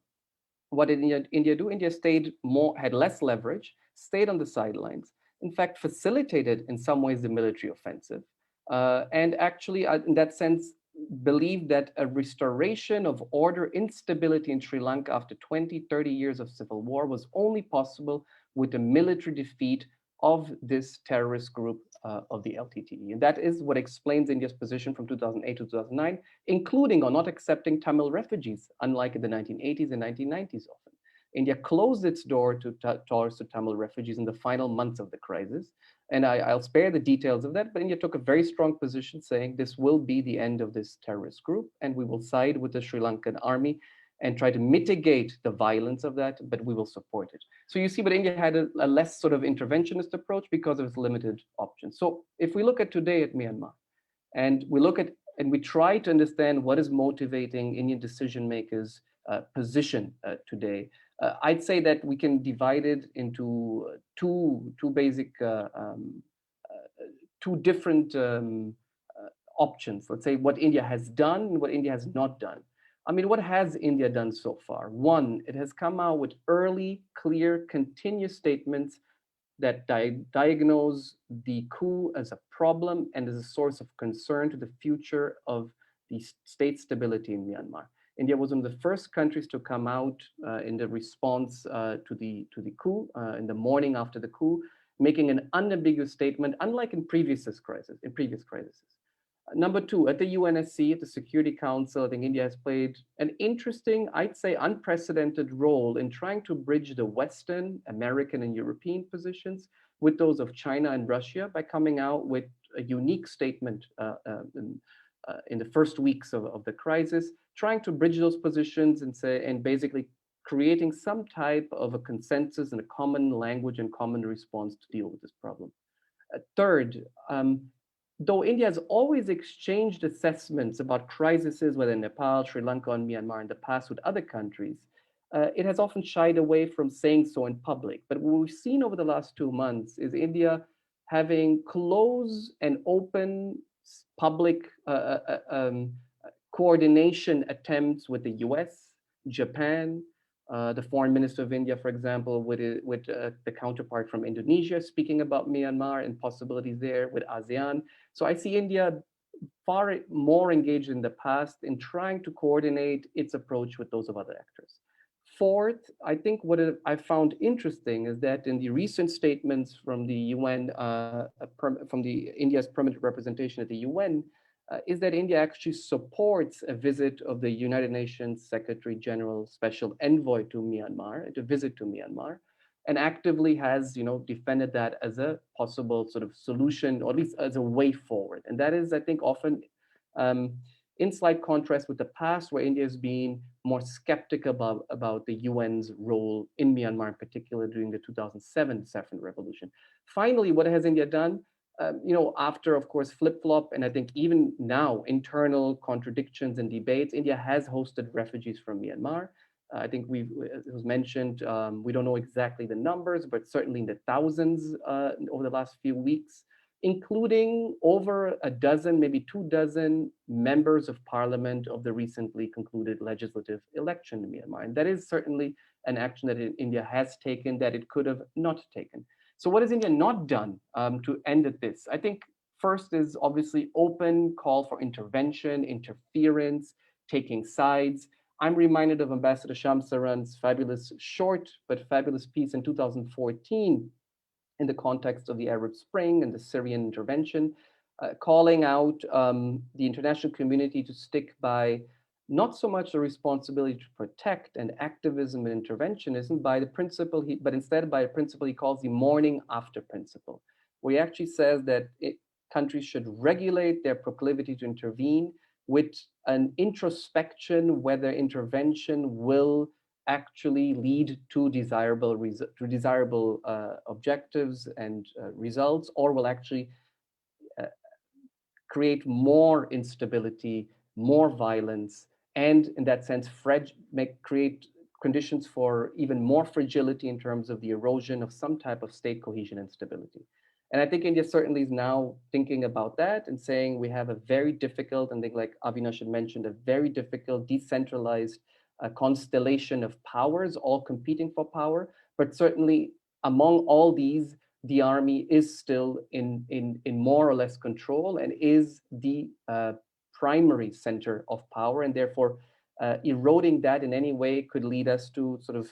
What did India do? India had less leverage, stayed on the sidelines, in fact, facilitated in some ways the military offensive, and actually, in that sense, believed that a restoration of order, instability in Sri Lanka after 20, 30 years of civil war was only possible with a military defeat of this terrorist group of the LTTE. And that is what explains India's position from 2008 to 2009, including on not accepting Tamil refugees, unlike in the 1980s and 1990s often. India closed its door to Tamil refugees in the final months of the crisis. And I'll spare the details of that, but India took a very strong position saying this will be the end of this terrorist group, and we will side with the Sri Lankan army and try to mitigate the violence of that, but we will support it. So you see, but India had a less sort of interventionist approach because of its limited options. So if we look at today at Myanmar, and we try to understand what is motivating Indian decision makers' position today, I'd say that we can divide it into two different options. Let's say what India has done and what India has not done. I mean, what has India done so far? One, it has come out with early, clear, continuous statements that diagnose the coup as a problem and as a source of concern to the future of the state stability in Myanmar. India was one of the first countries to come out in the response to the coup in the morning after the coup, making an unambiguous statement, unlike in previous crises. Number two, at the UNSC, at the Security Council, I think India has played an interesting, I'd say unprecedented role in trying to bridge the Western, American, and European positions with those of China and Russia by coming out with a unique statement in the first weeks of the crisis, trying to bridge those positions and basically creating some type of a consensus and a common language and common response to deal with this problem. Third, though India has always exchanged assessments about crises, whether in Nepal, Sri Lanka, and Myanmar in the past with other countries, it has often shied away from saying so in public. But what we've seen over the last 2 months is India having close and open public coordination attempts with the US, Japan, the foreign minister of India, for example, with the counterpart from Indonesia, speaking about Myanmar and possibilities there with ASEAN. So I see India far more engaged in the past in trying to coordinate its approach with those of other actors. Fourth, I think what I found interesting is that in the recent statements from the UN, from the India's permanent representation at the UN, is that India actually supports a visit of the United Nations Secretary General Special Envoy to Myanmar, to visit to Myanmar, and actively has, defended that as a possible sort of solution, or at least as a way forward. And that is, I think, often in slight contrast with the past, where India has been more skeptical about the UN's role in Myanmar, in particular during the 2007 Saffron Revolution. Finally, what has India done? After, of course, flip-flop, and I think even now, internal contradictions and debates, India has hosted refugees from Myanmar. I think it was mentioned, we don't know exactly the numbers, but certainly in the thousands over the last few weeks, including over a dozen, maybe 24 members of parliament of the recently concluded legislative election in Myanmar. And that is certainly an action that India has taken that it could have not taken. So what has India not done to end at this? I think first is obviously open call for intervention, interference, taking sides. I'm reminded of Ambassador Shamsaran's fabulous short but fabulous piece in 2014 in the context of the Arab Spring and the Syrian intervention, calling out the international community to stick by not so much the responsibility to protect and activism and interventionism by the principle, but instead by a principle he calls the morning after principle, where he actually says that countries should regulate their proclivity to intervene with an introspection whether intervention will actually lead to desirable objectives and results, or will actually create more instability, more violence, and in that sense, create conditions for even more fragility in terms of the erosion of some type of state cohesion and stability. And I think India certainly is now thinking about that and saying we have a very difficult, and I think like Avinash had mentioned, a very difficult decentralized constellation of powers, all competing for power. But certainly among all these, the army is still in more or less control and is the primary center of power, and therefore eroding that in any way could lead us to sort of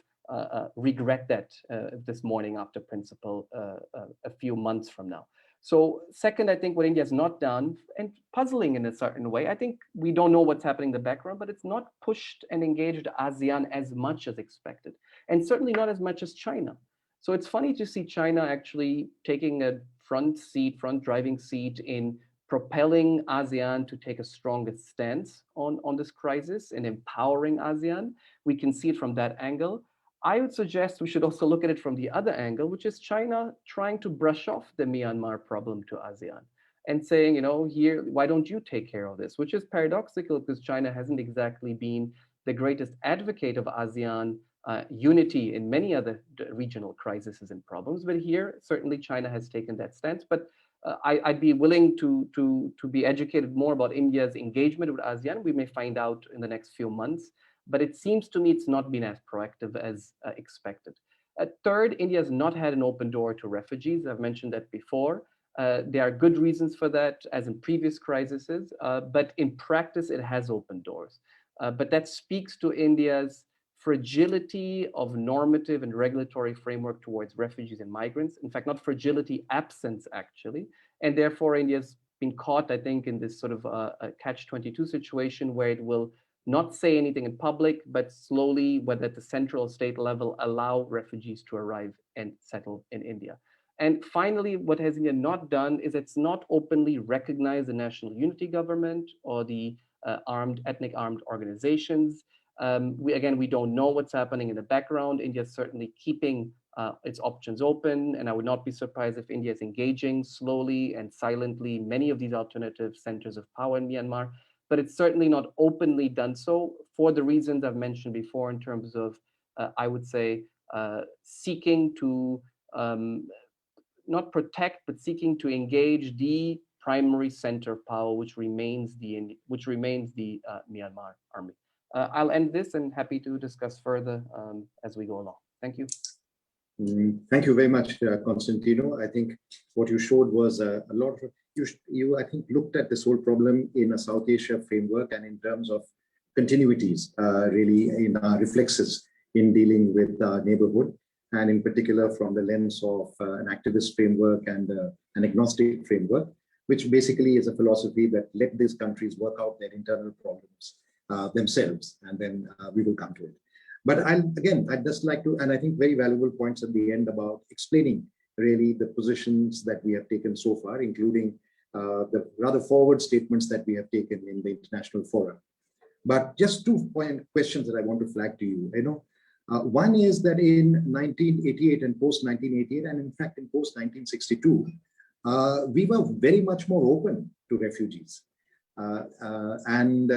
regret that this morning after principle a few months from now. So second, I think what India has not done, and puzzling in a certain way, I think we don't know what's happening in the background, but it's not pushed and engaged ASEAN as much as expected, and certainly not as much as China. So it's funny to see China actually taking a front driving seat in propelling ASEAN to take a stronger stance on this crisis and empowering ASEAN. We can see it from that angle. I would suggest we should also look at it from the other angle, which is China trying to brush off the Myanmar problem to ASEAN and saying, you know, here, why don't you take care of this? Which is paradoxical because China hasn't exactly been the greatest advocate of ASEAN unity in many other regional crises and problems. But here, certainly China has taken that stance. But I'd be willing to be educated more about India's engagement with ASEAN. We may find out in the next few months. But it seems to me it's not been as proactive as expected. Third, India has not had an open door to refugees. I've mentioned that before. There are good reasons for that, as in previous crises, but in practice, it has opened doors. But that speaks to India's fragility of normative and regulatory framework towards refugees and migrants. In fact, not fragility, absence, actually. And therefore, India's been caught, I think, in this sort of a catch-22 situation where it will not say anything in public, but slowly, whether at the central state level, allow refugees to arrive and settle in India. And finally, what has India not done is it's not openly recognized the national unity government or the ethnic armed organizations. We don't know what's happening in the background. India is certainly keeping its options open, and I would not be surprised if India is engaging slowly and silently many of these alternative centers of power in Myanmar. But it's certainly not openly done so for the reasons I've mentioned before in terms of, I would say, seeking to not protect, but seeking to engage the primary center of power, which remains the Myanmar army. I'll end this and happy to discuss further as we go along. Thank you. Thank you very much, Constantino. I think what you showed was a lot of, you I think looked at this whole problem in a South Asia framework and in terms of continuities, really in our reflexes in dealing with our neighborhood, and in particular from the lens of an activist framework and an agnostic framework, which basically is a philosophy that let these countries work out their internal problems themselves, and then we will come to it. But I'd just like to, and I think very valuable points at the end about explaining really the positions that we have taken so far, including the rather forward statements that we have taken in the international forum. But just 2 questions that I want to flag to you. One is that in 1988 and post-1988, and in fact in post-1962, we were very much more open to refugees. And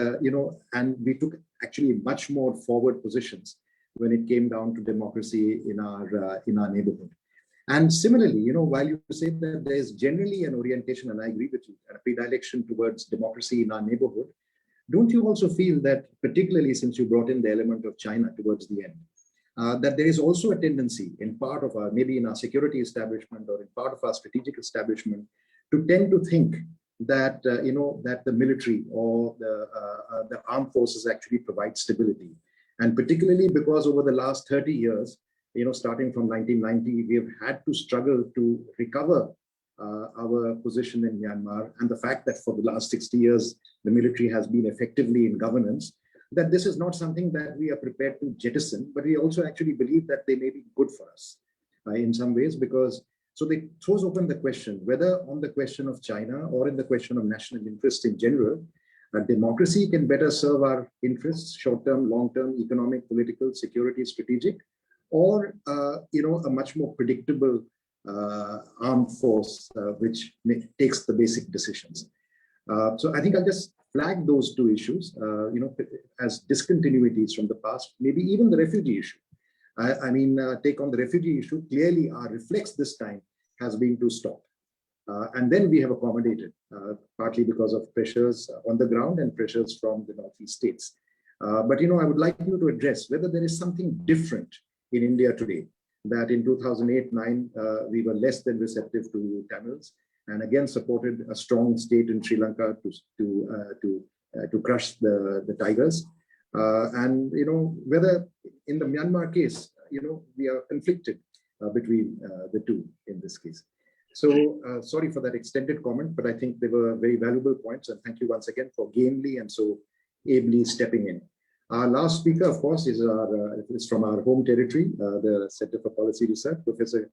we took actually much more forward positions when it came down to democracy in our neighborhood. And similarly, while you say that there's generally an orientation, and I agree with you, a predilection towards democracy in our neighborhood, don't you also feel that, particularly since you brought in the element of China towards the end, that there is also a tendency in part of our, maybe in our security establishment or in part of our strategic establishment, to tend to think that that the military or the armed forces actually provide stability, and particularly because over the last 30 years, starting from 1990, we have had to struggle to recover our position in Myanmar, and the fact that for the last 60 years the military has been effectively in governance, that this is not something that we are prepared to jettison, but we also actually believe that they may be good for us in some ways, because so they throws open the question whether on the question of China or in the question of national interest in general, democracy can better serve our interests, short-term, long-term, economic, political, security, strategic, or a much more predictable armed force which takes the basic decisions. So I think I'll just flag those two issues, as discontinuities from the past, maybe even the refugee issue. Take on the refugee issue, clearly our reflex this time has been to stop. And then we have accommodated, partly because of pressures on the ground and pressures from the Northeast states. But I would like you to address whether there is something different in India today, that in 2008-9, we were less than receptive to Tamils, and again supported a strong state in Sri Lanka to crush the tigers. And whether in the Myanmar case, we are conflicted between the two in this case. So sorry for that extended comment, but I think they were very valuable points, and thank you once again for gamely and so ably stepping in. Our last speaker, of course, is from our home territory, the Center for Policy Research, Professor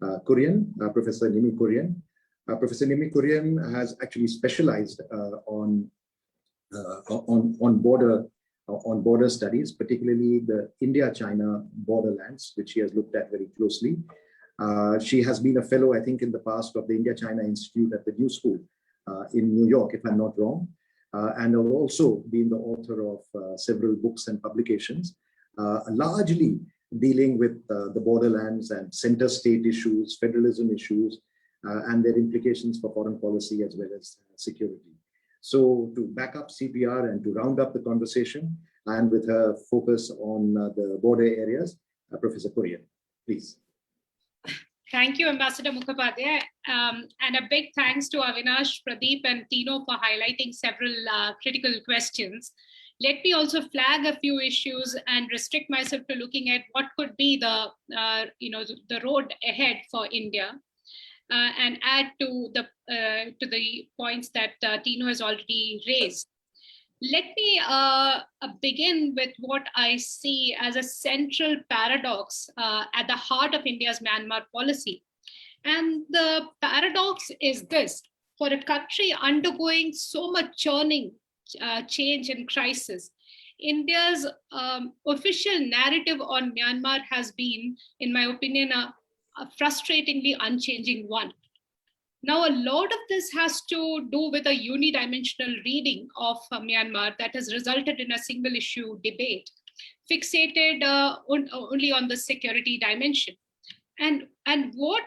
Kurian, Professor Nimmi Kurian. Professor Nimmi Kurian has actually specialized on border studies, particularly the India-China borderlands, which she has looked at very closely. She has been a fellow, I think, in the past of the India-China Institute at the New School in New York, if I'm not wrong, and has also been the author of several books and publications, largely dealing with the borderlands and center-state issues, federalism issues, and their implications for foreign policy as well as security. So to back up CPR and to round up the conversation, and with her focus on the border areas, Professor Kurian, please. Thank you, Ambassador Mukhopadhaya, and a big thanks to Avinash, Pradip, and Tino for highlighting several critical questions. Let me also flag a few issues and restrict myself to looking at what could be the road ahead for India, and add to the points that Tino has already raised. Let me begin with what I see as a central paradox at the heart of India's Myanmar policy. And the paradox is this: for a country undergoing so much churning, change and crisis, India's official narrative on Myanmar has been, in my opinion, a frustratingly unchanging one. Now, a lot of this has to do with a unidimensional reading of Myanmar that has resulted in a single issue debate, fixated only on the security dimension. And what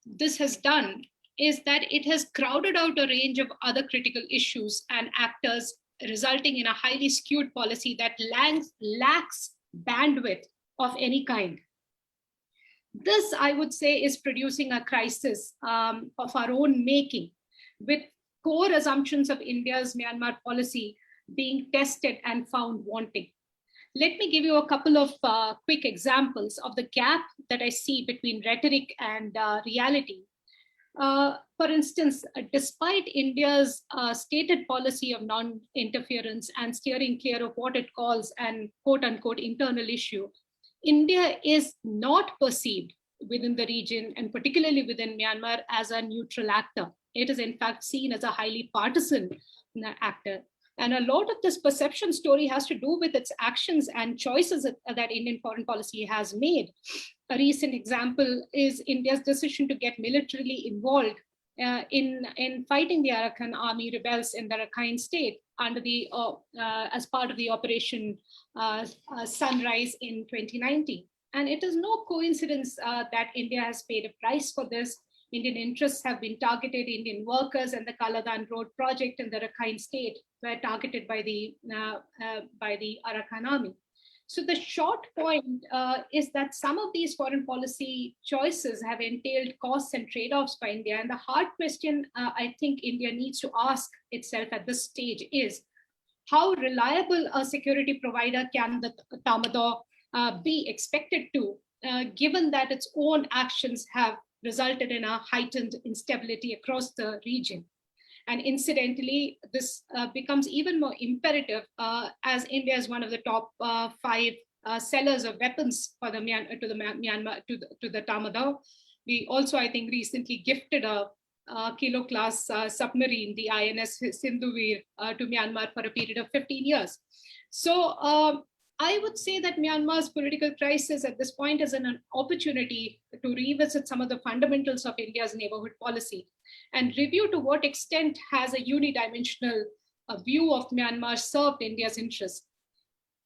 this has done is that it has crowded out a range of other critical issues and actors, resulting in a highly skewed policy that lacks bandwidth of any kind. This, I would say, is producing a crisis of our own making, with core assumptions of India's Myanmar policy being tested and found wanting. Let me give you a couple of quick examples of the gap that I see between rhetoric and reality. For instance, despite India's stated policy of non-interference and steering clear of what it calls an quote-unquote internal issue, India is not perceived within the region, and particularly within Myanmar, as a neutral actor. It is in fact seen as a highly partisan actor. And a lot of this perception story has to do with its actions and choices that Indian foreign policy has made. A recent example is India's decision to get militarily involved in fighting the Arakan army rebels in the Rakhine state under the as part of the Operation Sunrise in 2019. And it is no coincidence that India has paid a price for this. Indian interests have been targeted. Indian workers and the Kaladan Road project in the Rakhine state were targeted by the Arakan army. So the short point is that some of these foreign policy choices have entailed costs and trade-offs for India. And the hard question I think India needs to ask itself at this stage is, how reliable a security provider can the Tamadaw be expected to, given that its own actions have resulted in a heightened instability across the region? And incidentally, this becomes even more imperative as India is one of the top 5 sellers of weapons for the Myanmar to the Tamadaw. We also, I think, recently gifted a Kilo class submarine, the INS Sindhuvir, to Myanmar for a period of 15 years. So I would say that Myanmar's political crisis at this point is an opportunity to revisit some of the fundamentals of India's neighborhood policy and review to what extent has a unidimensional view of Myanmar served India's interests.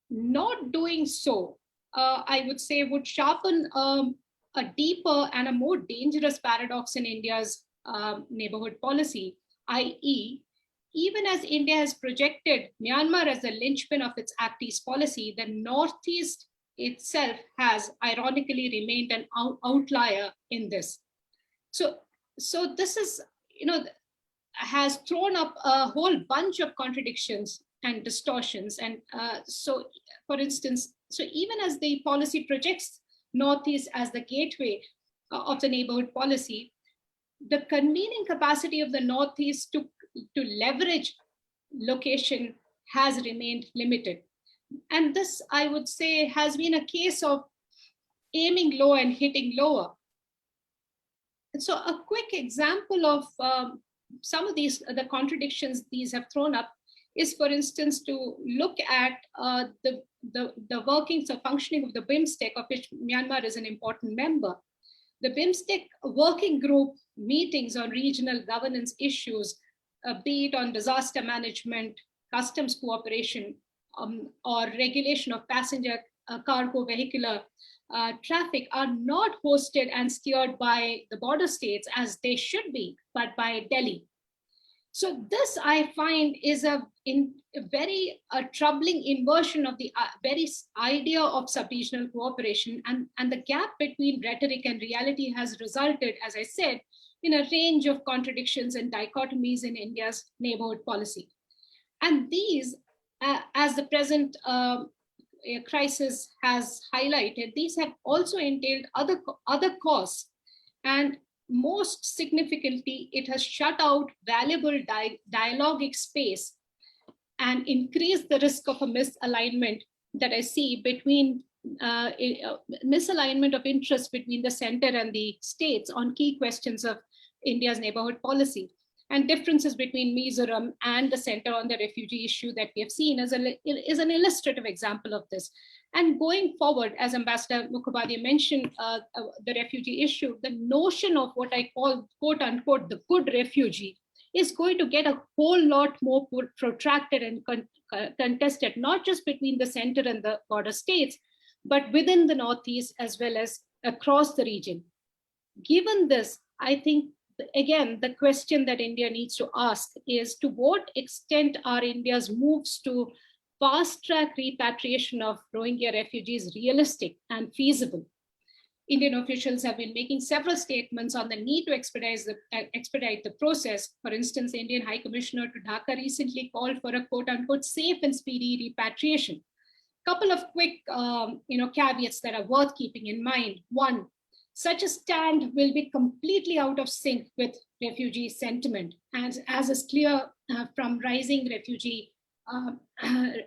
Not doing so, I would say, would sharpen a deeper and a more dangerous paradox in India's neighborhood policy, i.e., even as India has projected Myanmar as the linchpin of its Act East policy, the Northeast itself has ironically remained an outlier in this. So this is, has thrown up a whole bunch of contradictions and distortions. And so, for instance, even as the policy projects Northeast as the gateway of the neighborhood policy, the convening capacity of the Northeast to leverage location has remained limited. And this, I would say, has been a case of aiming low and hitting lower. And so a quick example of some of the contradictions these have thrown up is, for instance, to look at the workings or functioning of the BIMSTEC, of which Myanmar is an important member. The BIMSTEC working group meetings on regional governance issues, be it on disaster management, customs cooperation, or regulation of passenger cargo vehicular traffic, are not hosted and steered by the border states as they should be, but by Delhi. So this, I find, is a very troubling inversion of the very idea of sub-regional cooperation, and the gap between rhetoric and reality has resulted, as I said, in a range of contradictions and dichotomies in India's neighborhood policy. And these, as the present crisis has highlighted, these have also entailed other costs, and most significantly, it has shut out valuable dialogic space and increased the risk of a misalignment that I see between misalignment of interest between the center and the states on key questions of India's neighborhood policy, and differences between Mizoram and the center on the refugee issue that we have seen is an illustrative example of this. And going forward, as Ambassador Mukhopadhaya mentioned, the refugee issue, the notion of what I call, quote unquote, the good refugee is going to get a whole lot more protracted and contested, not just between the center and the border states, but within the Northeast as well as across the region. Given this, I think, again, the question that India needs to ask is, to what extent are India's moves to fast-track repatriation of Rohingya refugees realistic and feasible? Indian officials have been making several statements on the need to expedite the process. For instance, the Indian High Commissioner to Dhaka recently called for a quote-unquote safe and speedy repatriation. Couple of quick caveats that are worth keeping in mind. One, such a stand will be completely out of sync with refugee sentiment, as is clear from rising refugee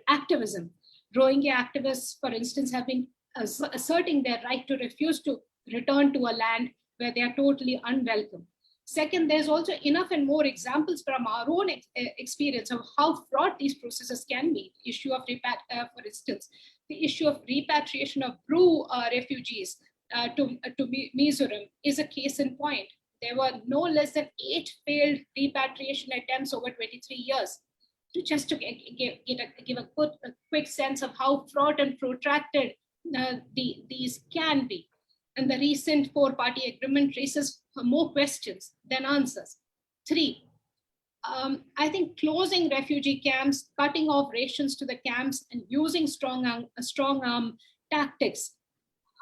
activism. Rohingya activists, for instance, have been asserting their right to refuse to return to a land where they are totally unwelcome. Second, there's also enough and more examples from our own experience of how fraught these processes can be. The issue of, for instance, the issue of repatriation of Bru refugees to Mizoram is a case in point. There were no less than 8 failed repatriation attempts over 23 years. To give a quick sense of how fraught and protracted these can be. And the recent 4-party agreement raises more questions than answers. 3, I think closing refugee camps, cutting off rations to the camps, and using strong arm tactics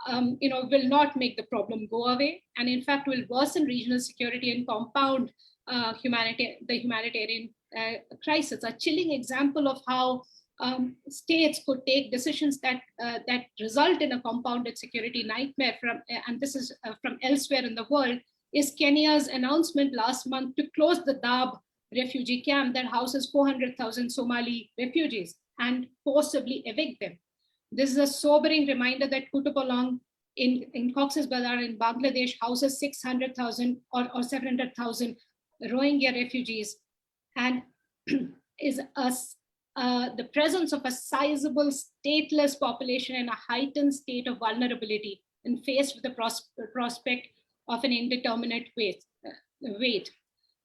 will not make the problem go away, and in fact will worsen regional security and compound the humanitarian crisis. A chilling example of how states could take decisions that result in a compounded security nightmare and this is from elsewhere in the world, is Kenya's announcement last month to close the Dab refugee camp that houses 400,000 Somali refugees and forcibly evict them. This is a sobering reminder that Kutupalong in Cox's Bazar in Bangladesh houses 600,000 or 700,000 Rohingya refugees, and is the presence of a sizable stateless population in a heightened state of vulnerability and faced with the prospect of an indeterminate wait.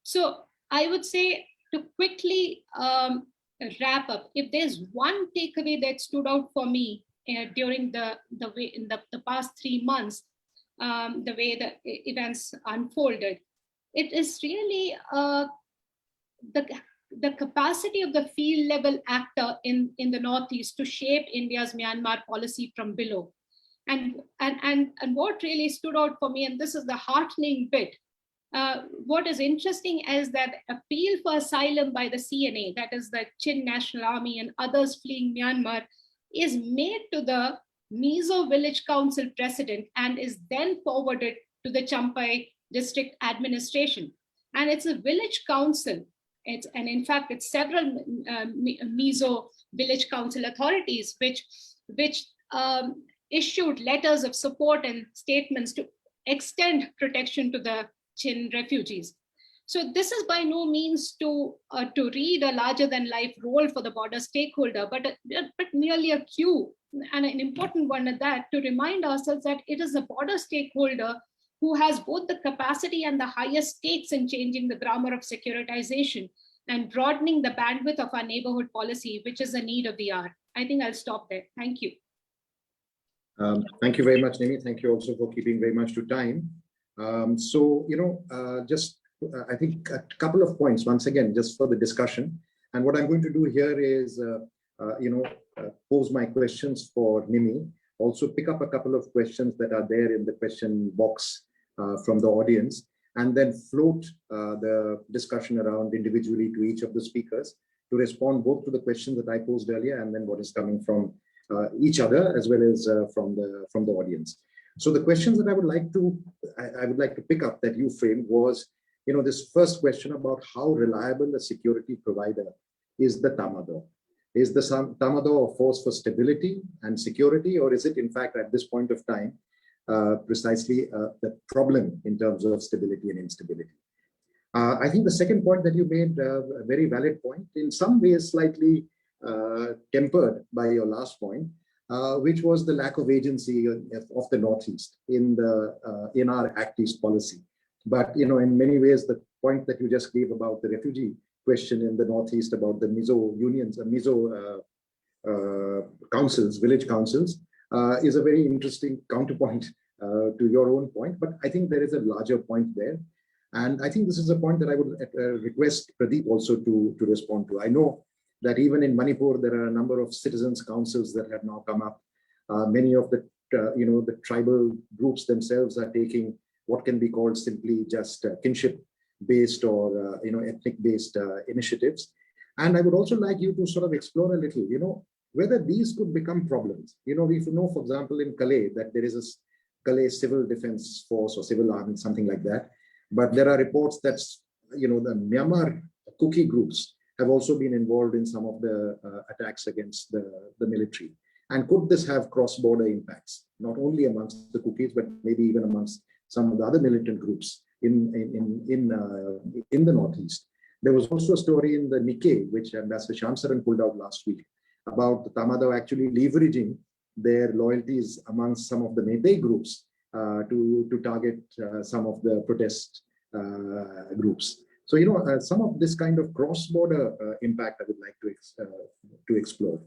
So I would say, to quickly wrap up, if there's one takeaway that stood out for me during the way in the past 3 months, the way the events unfolded, it is really the capacity of the field level actor in the Northeast to shape India's Myanmar policy from below. And what really stood out for me, and this is the heartening bit, what is interesting is that appeal for asylum by the CNA, that is the Chin National Army and others fleeing Myanmar, is made to the Mizo Village Council president and is then forwarded to the Champai district administration. And it's a village council. And in fact, it's several Mizo village council authorities which issued letters of support and statements to extend protection to the Chin refugees. So this is by no means to read a larger than life role for the border stakeholder, but merely a cue, and an important one at that, to remind ourselves that it is the border stakeholder who has both the capacity and the highest stakes in changing the grammar of securitization and broadening the bandwidth of our neighborhood policy, which is the need of the hour. I think I'll stop there. Thank you. Thank you very much, Nimmi. Thank you also for keeping very much to time. I think a couple of points, once again, just for the discussion. And what I'm going to do here is, pose my questions for Nimmi, also pick up a couple of questions that are there in the question box from the audience, and then float the discussion around individually to each of the speakers to respond both to the questions that I posed earlier and then what is coming from each other as well as from the audience. So the questions that I would like to pick up that you framed was, this first question about how reliable a security provider is the Tamado. Is the Tamado a force for stability and security, or is it in fact at this point of time precisely the problem in terms of stability and instability? I think the second point that you made, a very valid point, in some ways slightly tempered by your last point, which was the lack of agency of the Northeast in our Act East policy. But in many ways, the point that you just gave about the refugee question in the Northeast, about the Mizo unions, Mizo councils, village councils, is a very interesting counterpoint to your own point. But I think there is a larger point there. And I think this is a point that I would request Pradip also to respond to. I know that even in Manipur, there are a number of citizens' councils that have now come up. Many of the, the tribal groups themselves are taking what can be called simply just kinship-based or, ethnic-based initiatives. And I would also like you to sort of explore a little, whether these could become problems. We know, for example, in Calais, that there is a Calais Civil Defense Force or Civil Army, something like that. But there are reports that, the Myanmar Kuki groups have also been involved in some of the attacks against the military. And could this have cross-border impacts, not only amongst the Kukis, but maybe even amongst some of the other militant groups in the Northeast? There was also a story in the Nikkei, which Ambassador Shamsaran pulled out last week, about the Tamado actually leveraging their loyalties amongst some of the Meitei groups to target some of the protest groups. So, some of this kind of cross-border impact I would like to explore.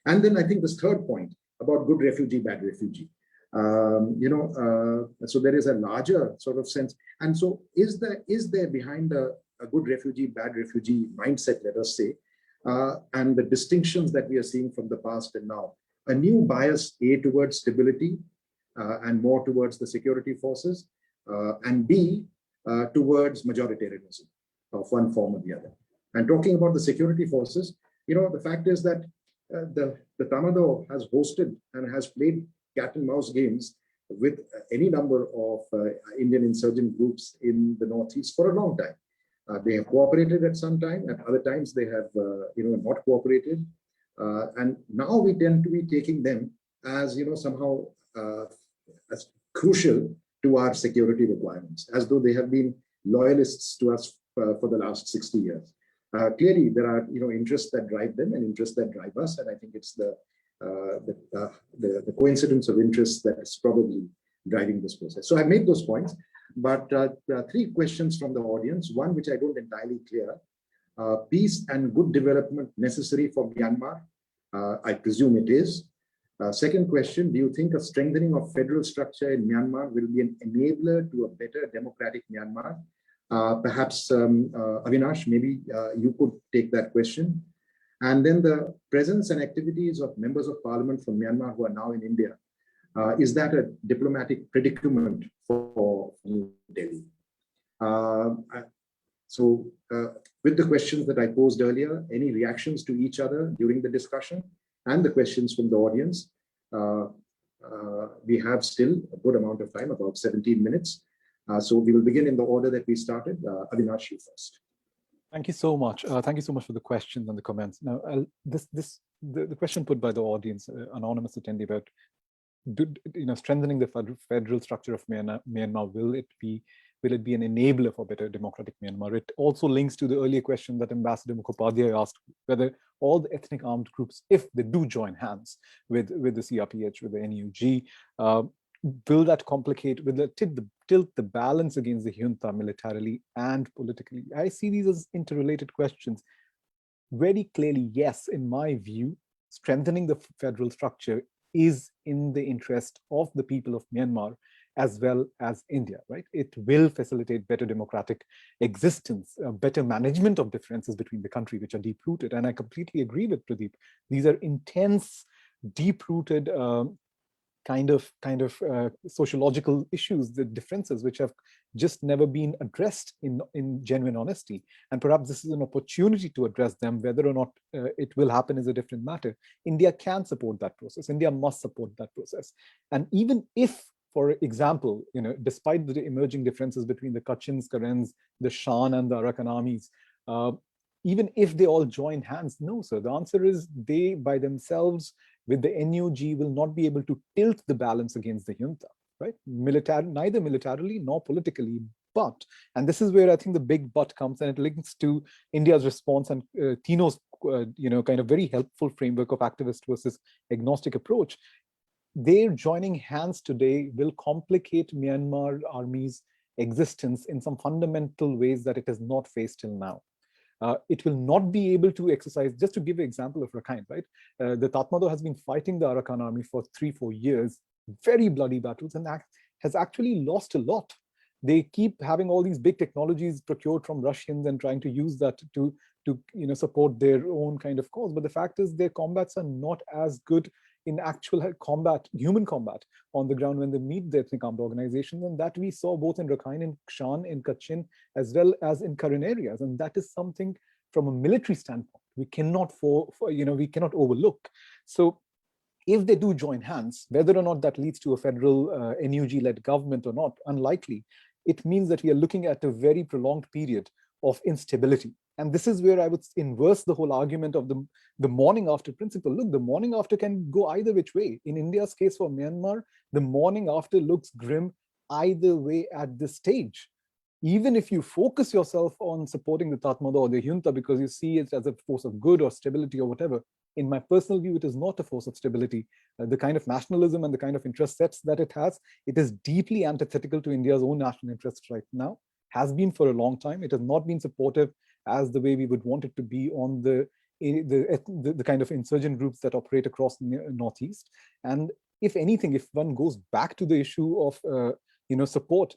And then I think this third point about good refugee, bad refugee. So there is a larger sort of sense. And so is there behind a good refugee, bad refugee mindset, let us say, and the distinctions that we are seeing from the past and now, a new bias, A, towards stability and more towards the security forces, and B, towards majoritarianism of one form or the other. And talking about the security forces, the fact is that the Tamado has hosted and has played cat and mouse games with any number of Indian insurgent groups in the Northeast for a long time. They have cooperated at some time, at other times they have not cooperated. And now we tend to be taking them as, somehow as crucial to our security requirements, as though they have been loyalists to us for the last 60 years. Clearly, there are interests that drive them and interests that drive us, and I think it's the coincidence of interests that is probably driving this process. So I made those points, but there are three questions from the audience. One which I don't entirely clear. Peace and good development necessary for Myanmar? I presume it is. Second question, do you think a strengthening of federal structure in Myanmar will be an enabler to a better democratic Myanmar? Perhaps Avinash, maybe you could take that question. And then the presence and activities of members of parliament from Myanmar who are now in India, is that a diplomatic predicament for New Delhi? With the questions that I posed earlier, any reactions to each other during the discussion and the questions from the audience? We have still a good amount of time, about 17 minutes. So we will begin in the order that we started. Avinash, you first. Thank you so much. Thank you so much for the questions and the comments. Now, the question put by the audience, anonymous attendee, about strengthening the federal structure of Myanmar, will it be an enabler for better democratic Myanmar? It also links to the earlier question that Ambassador Mukhopadhaya asked, whether all the ethnic armed groups, if they do join hands with the CRPH, with the NUG, will that complicate, will it tilt the balance against the junta militarily and politically? I see these as interrelated questions. Very clearly, yes, in my view, strengthening the federal structure is in the interest of the people of Myanmar as well as India, right? It will facilitate better democratic existence, better management of differences between the country, which are deep-rooted. And I completely agree with Pradip. These are intense, deep-rooted kind of sociological issues, the differences which have just never been addressed in genuine honesty. And perhaps this is an opportunity to address them. Whether or not it will happen is a different matter. India can support that process. India must support that process. And even if, for example, despite the emerging differences between the Kachins, Karens, the Shan and the Arakan armies, even if they all join hands, no, sir. The answer is they by themselves with the NUG will not be able to tilt the balance against the junta, right? Neither militarily nor politically. But, and this is where I think the big but comes, and it links to India's response and Tino's kind of very helpful framework of activist versus agnostic approach. Their joining hands today will complicate Myanmar army's existence in some fundamental ways that it has not faced till now. It will not be able to exercise, just to give an example of Rakhine, right? The Tatmadaw has been fighting the Arakan army for 3-4 years, very bloody battles, and has actually lost a lot. They keep having all these big technologies procured from Russians and trying to use that to support their own kind of cause. But the fact is their combats are not as good in actual combat, human combat on the ground when they meet the ethnic armed organizations, and that we saw both in Rakhine, in Shan, in Kachin, as well as in Karen areas. And that is something from a military standpoint we cannot we cannot overlook. So if they do join hands, whether or not that leads to a federal NUG-led government or not, unlikely, it means that we are looking at a very prolonged period of instability. And this is where I would inverse the whole argument of the morning after principle. Look, the morning after can go either which way. In India's case for Myanmar, the morning after looks grim either way at this stage. Even if you focus yourself on supporting the Tatmadaw or the junta because you see it as a force of good or stability or whatever, in my personal view, it is not a force of stability. The kind of nationalism and the kind of interest sets that it has, it is deeply antithetical to India's own national interests right now, has been for a long time. It has not been supportive as the way we would want it to be on the kind of insurgent groups that operate across the Northeast. And if anything, if one goes back to the issue of support,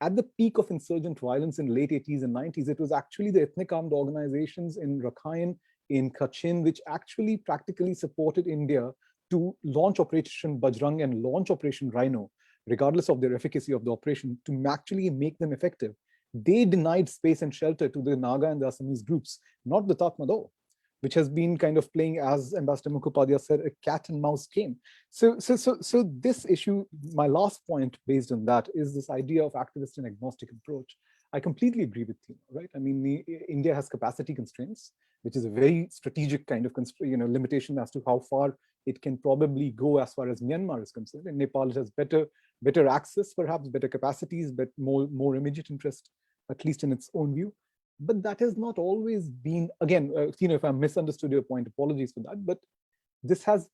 at the peak of insurgent violence in late 80s and 90s, it was actually the ethnic armed organizations in Rakhine, in Kachin, which actually practically supported India to launch Operation Bajrang and launch Operation Rhino, regardless of their efficacy of the operation, to actually make them effective. They denied space and shelter to the Naga and the Assamese groups, not the Tatmadaw, which has been kind of playing, as Ambassador Mukhopadhaya said, a cat and mouse game. So this issue, my last point based on that, is this idea of activist and agnostic approach. I completely agree with you, right? I mean, India has capacity constraints, which is a very strategic kind of limitation as to how far it can probably go as far as Myanmar is concerned. In Nepal, it has better access, perhaps better capacities, but more immediate interest, at least in its own view. But that has not always been, again, if I misunderstood your point, apologies for that, but this has,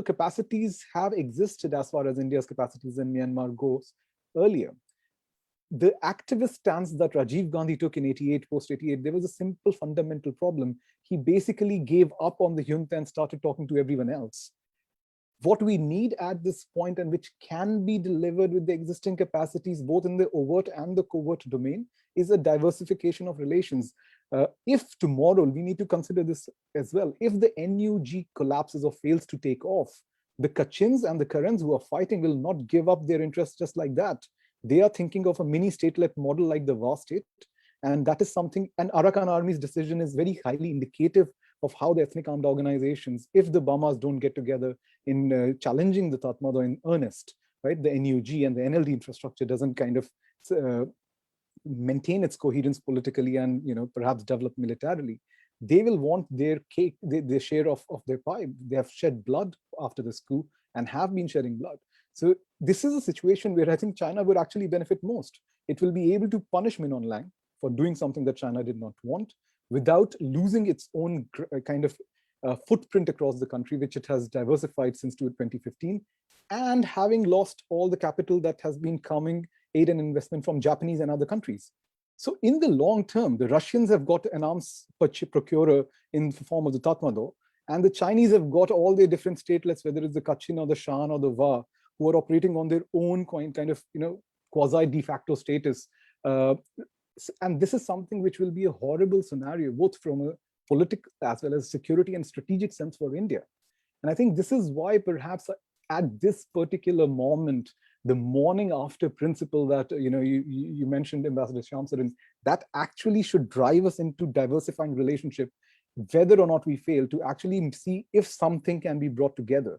capacities have existed as far as India's capacities in Myanmar goes earlier. the activist stance that Rajiv Gandhi took in 88, post-88, there was a simple fundamental problem. He basically gave up on the junta and started talking to everyone else. What we need at this point, and which can be delivered with the existing capacities, both in the overt and the covert domain, is a diversification of relations. If tomorrow, we need to consider this as well, if the NUG collapses or fails to take off, the Kachins and the Karens who are fighting will not give up their interests just like that. They are thinking of a mini statelet model like the VA state. And that is something, and Arakan Army's decision is very highly indicative of how the ethnic armed organizations, if the Burmas don't get together in challenging the Tatmadaw in earnest, right? The NUG and the NLD infrastructure doesn't kind of maintain its coherence politically and perhaps develop militarily. They will want their cake, their share of their pie. They have shed blood after this coup and have been shedding blood. So this is a situation where I think China would actually benefit most. It will be able to punish Min Aung Hlaing for doing something that China did not want, without losing its own kind of footprint across the country, which it has diversified since 2015, and having lost all the capital that has been coming, aid and investment from Japanese and other countries. So in the long term, the Russians have got an arms procurer in the form of the Tatmadaw, and the Chinese have got all their different statelets, whether it's the Kachin or the Shan or the Va, who are operating on their own kind of quasi de facto status. And this is something which will be a horrible scenario, both from a political as well as security and strategic sense for India. And I think this is why perhaps at this particular moment, the morning after principle that you mentioned, Ambassador Shyamsaran, that actually should drive us into diversifying relationship, whether or not we fail, to actually see if something can be brought together.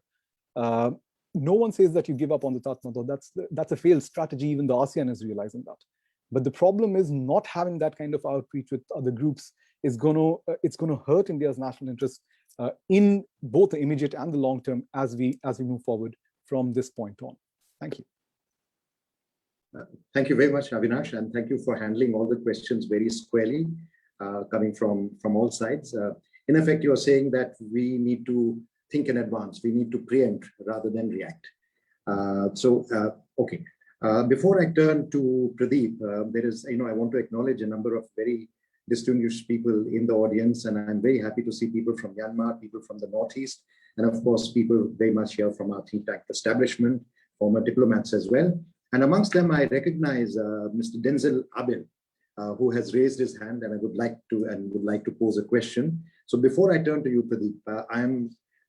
No one says that you give up on the Tatmadaw. That's a failed strategy. Even the ASEAN is realizing that. But the problem is not having that kind of outreach with other groups is it's going to hurt India's national interest in both the immediate and the long term as we move forward from this point on. Thank you. Thank you very much, Avinash, and thank you for handling all the questions very squarely, coming from all sides. In effect, you're saying that we need to think in advance. We need to preempt rather than react. Okay. Before I turn to Pradip, there is, I want to acknowledge a number of very distinguished people in the audience, and I'm very happy to see people from Myanmar, people from the Northeast, and of course, people very much here from our think tank establishment, former diplomats as well. And amongst them, I recognize Mr. Denzel Abel, who has raised his hand, and I would like to pose a question. So before I turn to you, Pradip,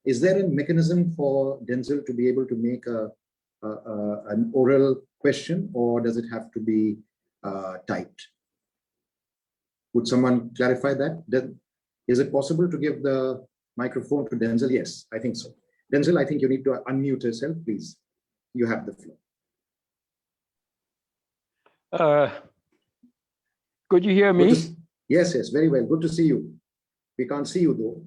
is there a mechanism for Denzel to be able to make an oral question, or does it have to be typed? Would someone clarify that? Is it possible to give the microphone to Denzel? Yes, I think so. Denzel, I think you need to unmute yourself, please. You have the floor. Could you hear me? Yes, very well. Good to see you. We can't see you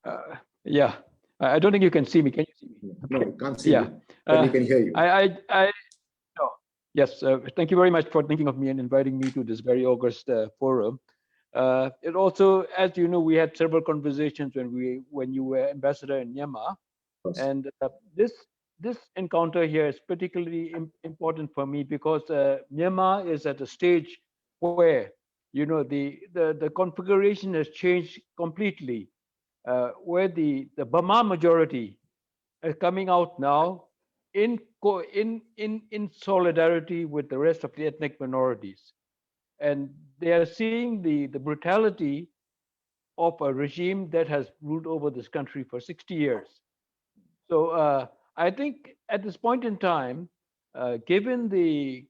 though. Yeah, I don't think you can see me. Can you see me? No, we can't see you, but we can hear you. Yes, thank you very much for thinking of me and inviting me to this very august forum. It also, as you know, we had several conversations when you were ambassador in Myanmar, and this encounter here is particularly important for me because Myanmar is at a stage where the configuration has changed completely, where the Burma majority is coming out now in solidarity with the rest of the ethnic minorities, and they are seeing the brutality of a regime that has ruled over this country for 60 years. So I think at this point in time, given the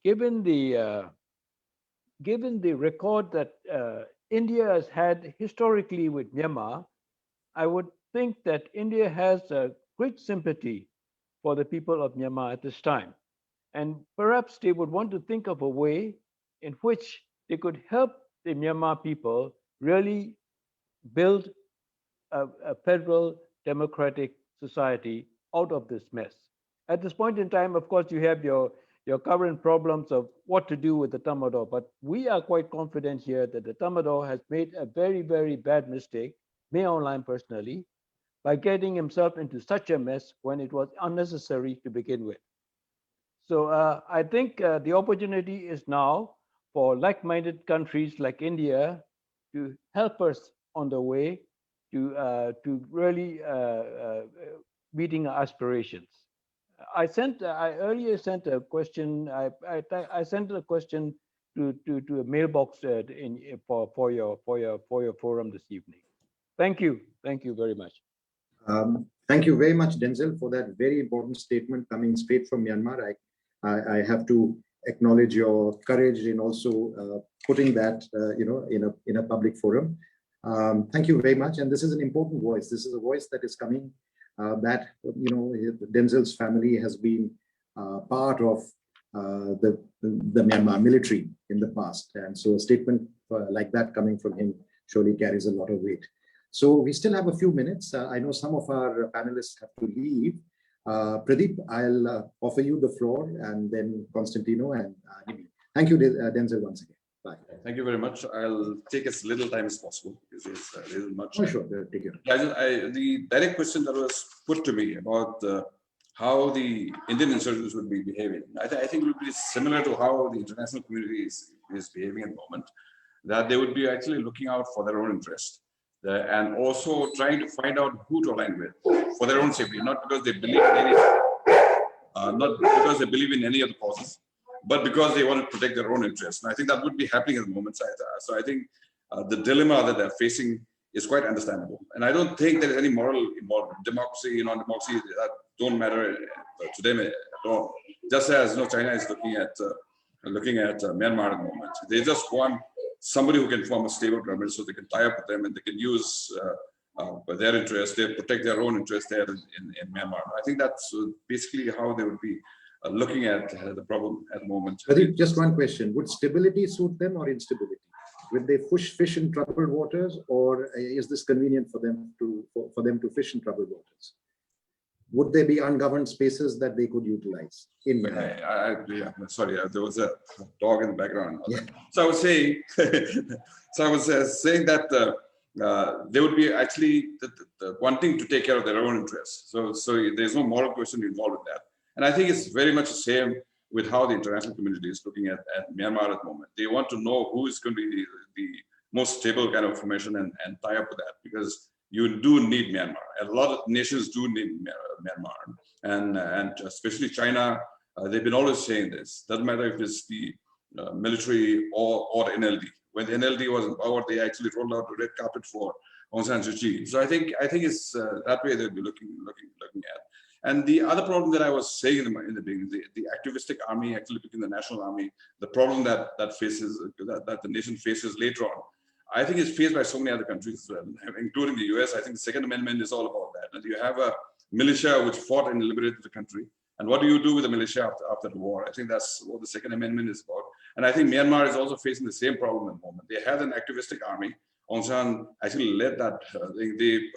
record that India has had historically with Myanmar, I would think that India has a great sympathy for the people of Myanmar at this time. And perhaps they would want to think of a way in which they could help the Myanmar people really build a federal democratic society out of this mess. At this point in time, of course, you have your current problems of what to do with the Tatmadaw, but we are quite confident here that the Tatmadaw has made a very, very bad mistake, Min Aung Hlaing personally, by getting himself into such a mess when it was unnecessary to begin with. So I think the opportunity is now for like-minded countries like India to help us on the way to really meeting our aspirations. I earlier sent a question. I sent a question to a mailbox for your forum this evening. Thank you very much. Thank you very much, Denzel, for that very important statement coming straight from Myanmar. I have to acknowledge your courage in also putting that in a public forum. Thank you very much. And this is an important voice. This is a voice that is coming that Denzel's family has been part of the Myanmar military in the past, and so a statement like that coming from him surely carries a lot of weight. So we still have a few minutes. I know some of our panelists have to leave. Pradip, I'll offer you the floor, and then Constantino and Nimmi. Thank you, Denzel, once again. Bye. Thank you very much. I'll take as little time as possible because there isn't much. Oh, sure. Take it. The direct question that was put to me about how the Indian insurgents would be behaving, I think it would be similar to how the international community is behaving at the moment, that they would be actually looking out for their own interest and also trying to find out who to align with for their own safety, not because they believe in any of the causes, but because they want to protect their own interests. And I think that would be happening at the moment. So I think the dilemma that they're facing is quite understandable. And I don't think there is any moral democracy, non-democracy that don't matter to them at all. Just as China is looking at Myanmar at the moment. They just want somebody who can form a stable government so they can tie up with them and they can use their interests, they protect their own interests there in Myanmar. I think that's basically how they would be looking at the problem at the moment. Just one question. Would stability suit them or instability? Would they fish in troubled waters, or is this convenient for them to fish in troubled waters? Would there be ungoverned spaces that they could utilize in Myanmar? Yeah, sorry, there was a dog in the background. Yeah. So I was saying, saying that they would be actually wanting to take care of their own interests. So there's no moral question involved with that. And I think it's very much the same with how the international community is looking at Myanmar at the moment. They want to know who is going to be the most stable kind of formation and tie up with that, because you do need Myanmar. A lot of nations do need Myanmar, and especially China. They've been always saying this. Doesn't matter if it's the military or the NLD. When the NLD was in power, they actually rolled out the red carpet for Aung San Suu Kyi. So I think it's that way they'll be looking at. And the other problem that I was saying in the beginning, the activistic army actually became the national army. The problem that the nation faces later on, I think it's faced by so many other countries as well, including the US. I think the Second Amendment is all about that. And you have a militia which fought and liberated the country. And what do you do with the militia after the war? I think that's what the Second Amendment is about. And I think Myanmar is also facing the same problem at the moment. They had an activistic army. Aung San actually led that. They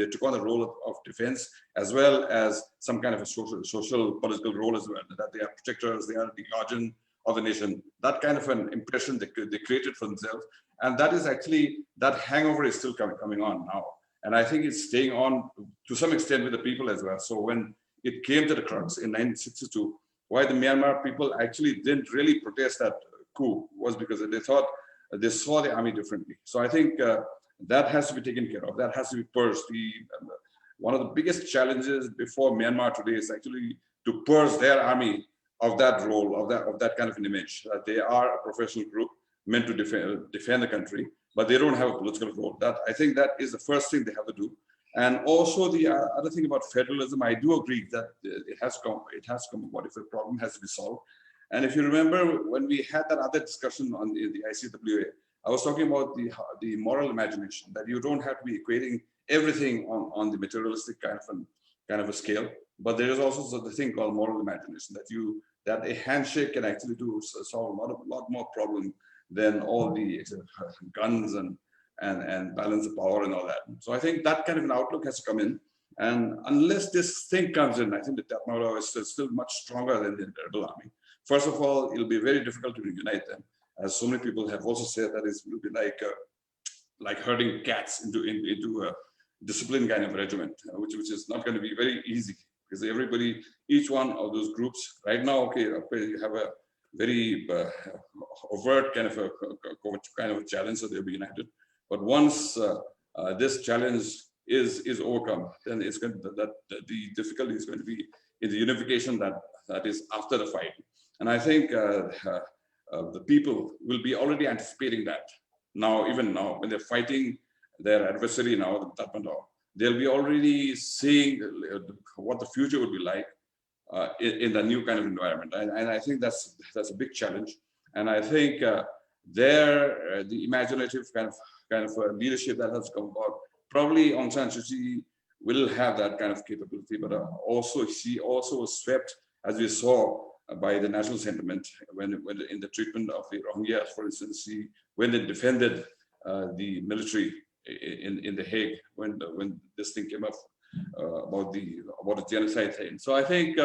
took on the role of defense as well as some kind of a social political role as well. That they are protectors, they are the guardian of the nation. That kind of an impression they created for themselves. And that is actually, that hangover is still coming on now. And I think it's staying on to some extent with the people as well. So when it came to the crux in 1962, why the Myanmar people actually didn't really protest that coup was because they thought they saw the army differently. So I think that has to be taken care of. That has to be purged. One of the biggest challenges before Myanmar today is actually to purge their army of that role, of that kind of an image. They are a professional group meant to defend the country, but they don't have a political role. I think that is the first thing they have to do. And also the other thing about federalism, I do agree that it has come about if a problem has to be solved. And if you remember, when we had that other discussion on the ICWA, I was talking about the moral imagination, that you don't have to be equating everything on the materialistic kind of a scale, but there is also the thing called moral imagination, that a handshake can actually solve a lot more problem than all the guns and balance of power and all that. So I think that kind of an outlook has to come in. And unless this thing comes in, I think the Tatmadaw is still much stronger than the rebel army. First of all, it'll be very difficult to reunite them. As so many people have also said, that it will be like herding cats into a disciplined kind of regiment, which is not going to be very easy because everybody, each one of those groups right now, okay, you have a very overt kind of a challenge, so they'll be united. But once this challenge is overcome, then it's going to, the difficulty is going to be in the unification that is after the fight. And I think the people will be already anticipating that now, even now, when they're fighting their adversary now, the Tatmadaw, they'll be already seeing what the future would be like in the new kind of environment. And I think that's a big challenge. And I think the imaginative kind of leadership that has come about, probably Aung San Suu Kyi will have that kind of capability, but also she also was swept, as we saw, by the national sentiment when in the treatment of the Rohingyas, for instance, when they defended the military in The Hague when this thing came up about the genocide thing. So I think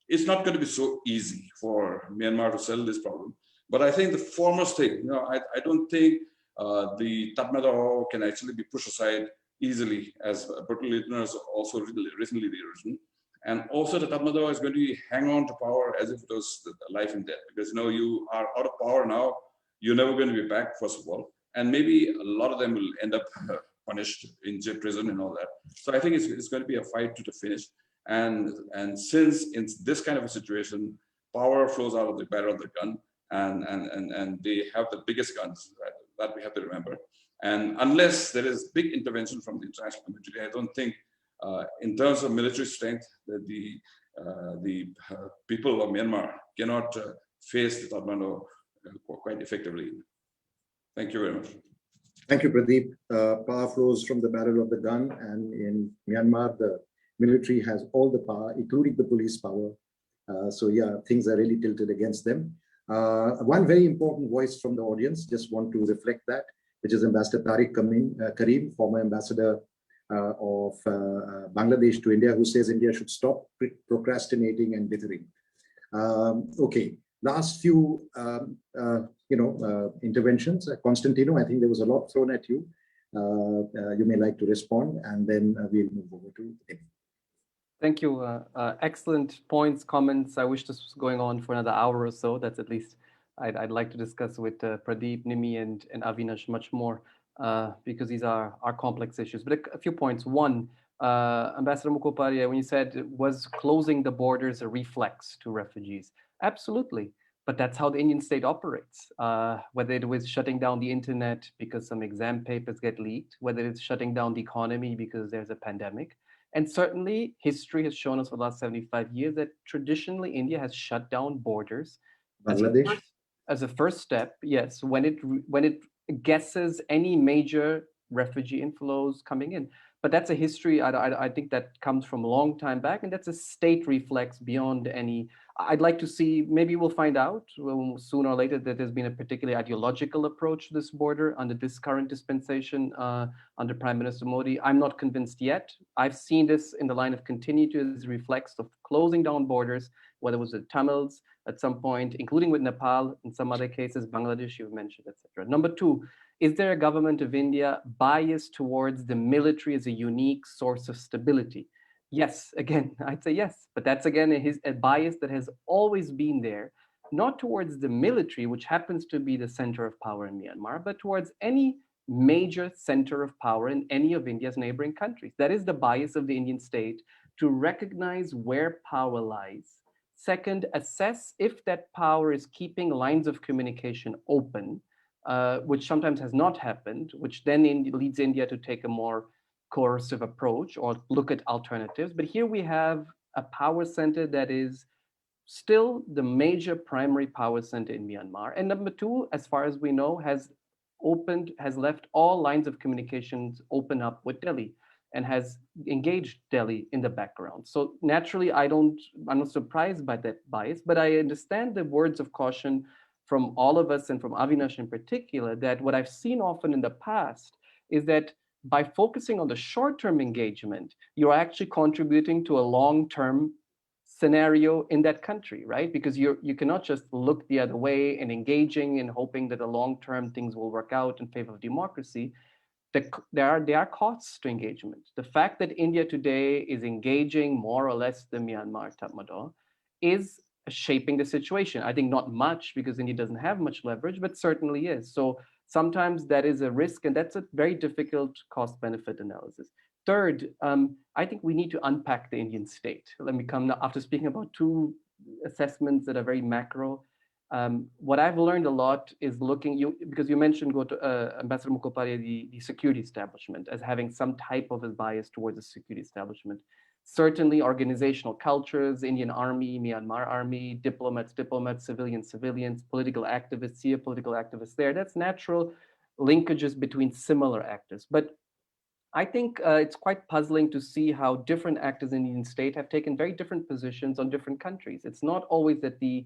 it's not going to be so easy for Myanmar to settle this problem. But I think the foremost thing, I don't think the Tatmadaw can actually be pushed aside easily, as Berkeley Littner has also recently written. And also the Tatmadaw is going to hang on to power as if it was life and death, because you are out of power now, you're never going to be back, first of all. And maybe a lot of them will end up punished in prison and all that. So I think it's going to be a fight to the finish. And since in this kind of a situation, power flows out of the barrel of the gun, and they have the biggest guns, that we have to remember. And unless there is big intervention from the international community, I don't think, in terms of military strength, that the people of Myanmar cannot face the Tatmadaw quite effectively. Thank you very much. Thank you, Pradip. Power flows from the barrel of the gun, and in Myanmar, the military has all the power, including the police power. So yeah, things are really tilted against them. One very important voice from the audience, just want to reflect that, which is Ambassador Tariq Karim, former ambassador of Bangladesh to India, who says India should stop procrastinating and dithering. Okay, last few interventions. Constantino, I think there was a lot thrown at you. You may like to respond, and then we'll move over to Nimmi. Thank you. Excellent points, comments. I wish this was going on for another hour or so. That's at least I'd like to discuss with Pradip, Nimmi, and Avinash much more, because these are complex issues. But a few points. One, Ambassador Mukhopadhaya, when you said, was closing the borders a reflex to refugees? Absolutely. But that's how the Indian state operates. Whether it was shutting down the internet because some exam papers get leaked, whether it's shutting down the economy because there's a pandemic. And certainly history has shown us for the last 75 years that traditionally India has shut down borders as a first step, yes, when it guesses any major refugee inflows coming in. But that's a history, I think, that comes from a long time back, and that's a state reflex beyond any. I'd like to see, maybe we'll find out sooner or later that there's been a particularly ideological approach to this border under this current dispensation under Prime Minister Modi. I'm not convinced yet. I've seen this in the line of continuity as a reflex of closing down borders, whether it was the Tamils at some point, including with Nepal, in some other cases, Bangladesh, you've mentioned, etc. Number two, is there a government of India biased towards the military as a unique source of stability? Yes, again, I'd say yes, but that's again a bias that has always been there, not towards the military, which happens to be the center of power in Myanmar, but towards any major center of power in any of India's neighboring countries. That is the bias of the Indian state, to recognize where power lies. Second, assess if that power is keeping lines of communication open, which sometimes has not happened, which then leads India to take a more coercive approach or look at alternatives. But here we have a power center that is still the major primary power center in Myanmar. And number two, as far as we know, has left all lines of communications open up with Delhi and has engaged Delhi in the background. So naturally, I'm not surprised by that bias, but I understand the words of caution from all of us and from Avinash in particular, that what I've seen often in the past is that by focusing on the short-term engagement, you're actually contributing to a long-term scenario in that country, right? Because you cannot just look the other way and engaging and hoping that the long-term things will work out in favor of democracy. there are costs to engagement. The fact that India today is engaging more or less the Myanmar Tatmadaw is shaping the situation. I think not much, because India doesn't have much leverage, but certainly is. So sometimes that is a risk, and that's a very difficult cost-benefit analysis. Third, I think we need to unpack the Indian state. Let me come now, after speaking about two assessments that are very macro. What I've learned a lot is because you mentioned, Ambassador Mukhopadhaya, the security establishment as having some type of a bias towards the security establishment. Certainly organizational cultures, Indian army, Myanmar army, diplomats, civilians, political activists here, political activists there. That's natural linkages between similar actors. But I think it's quite puzzling to see how different actors in the Indian state have taken very different positions on different countries. It's not always that the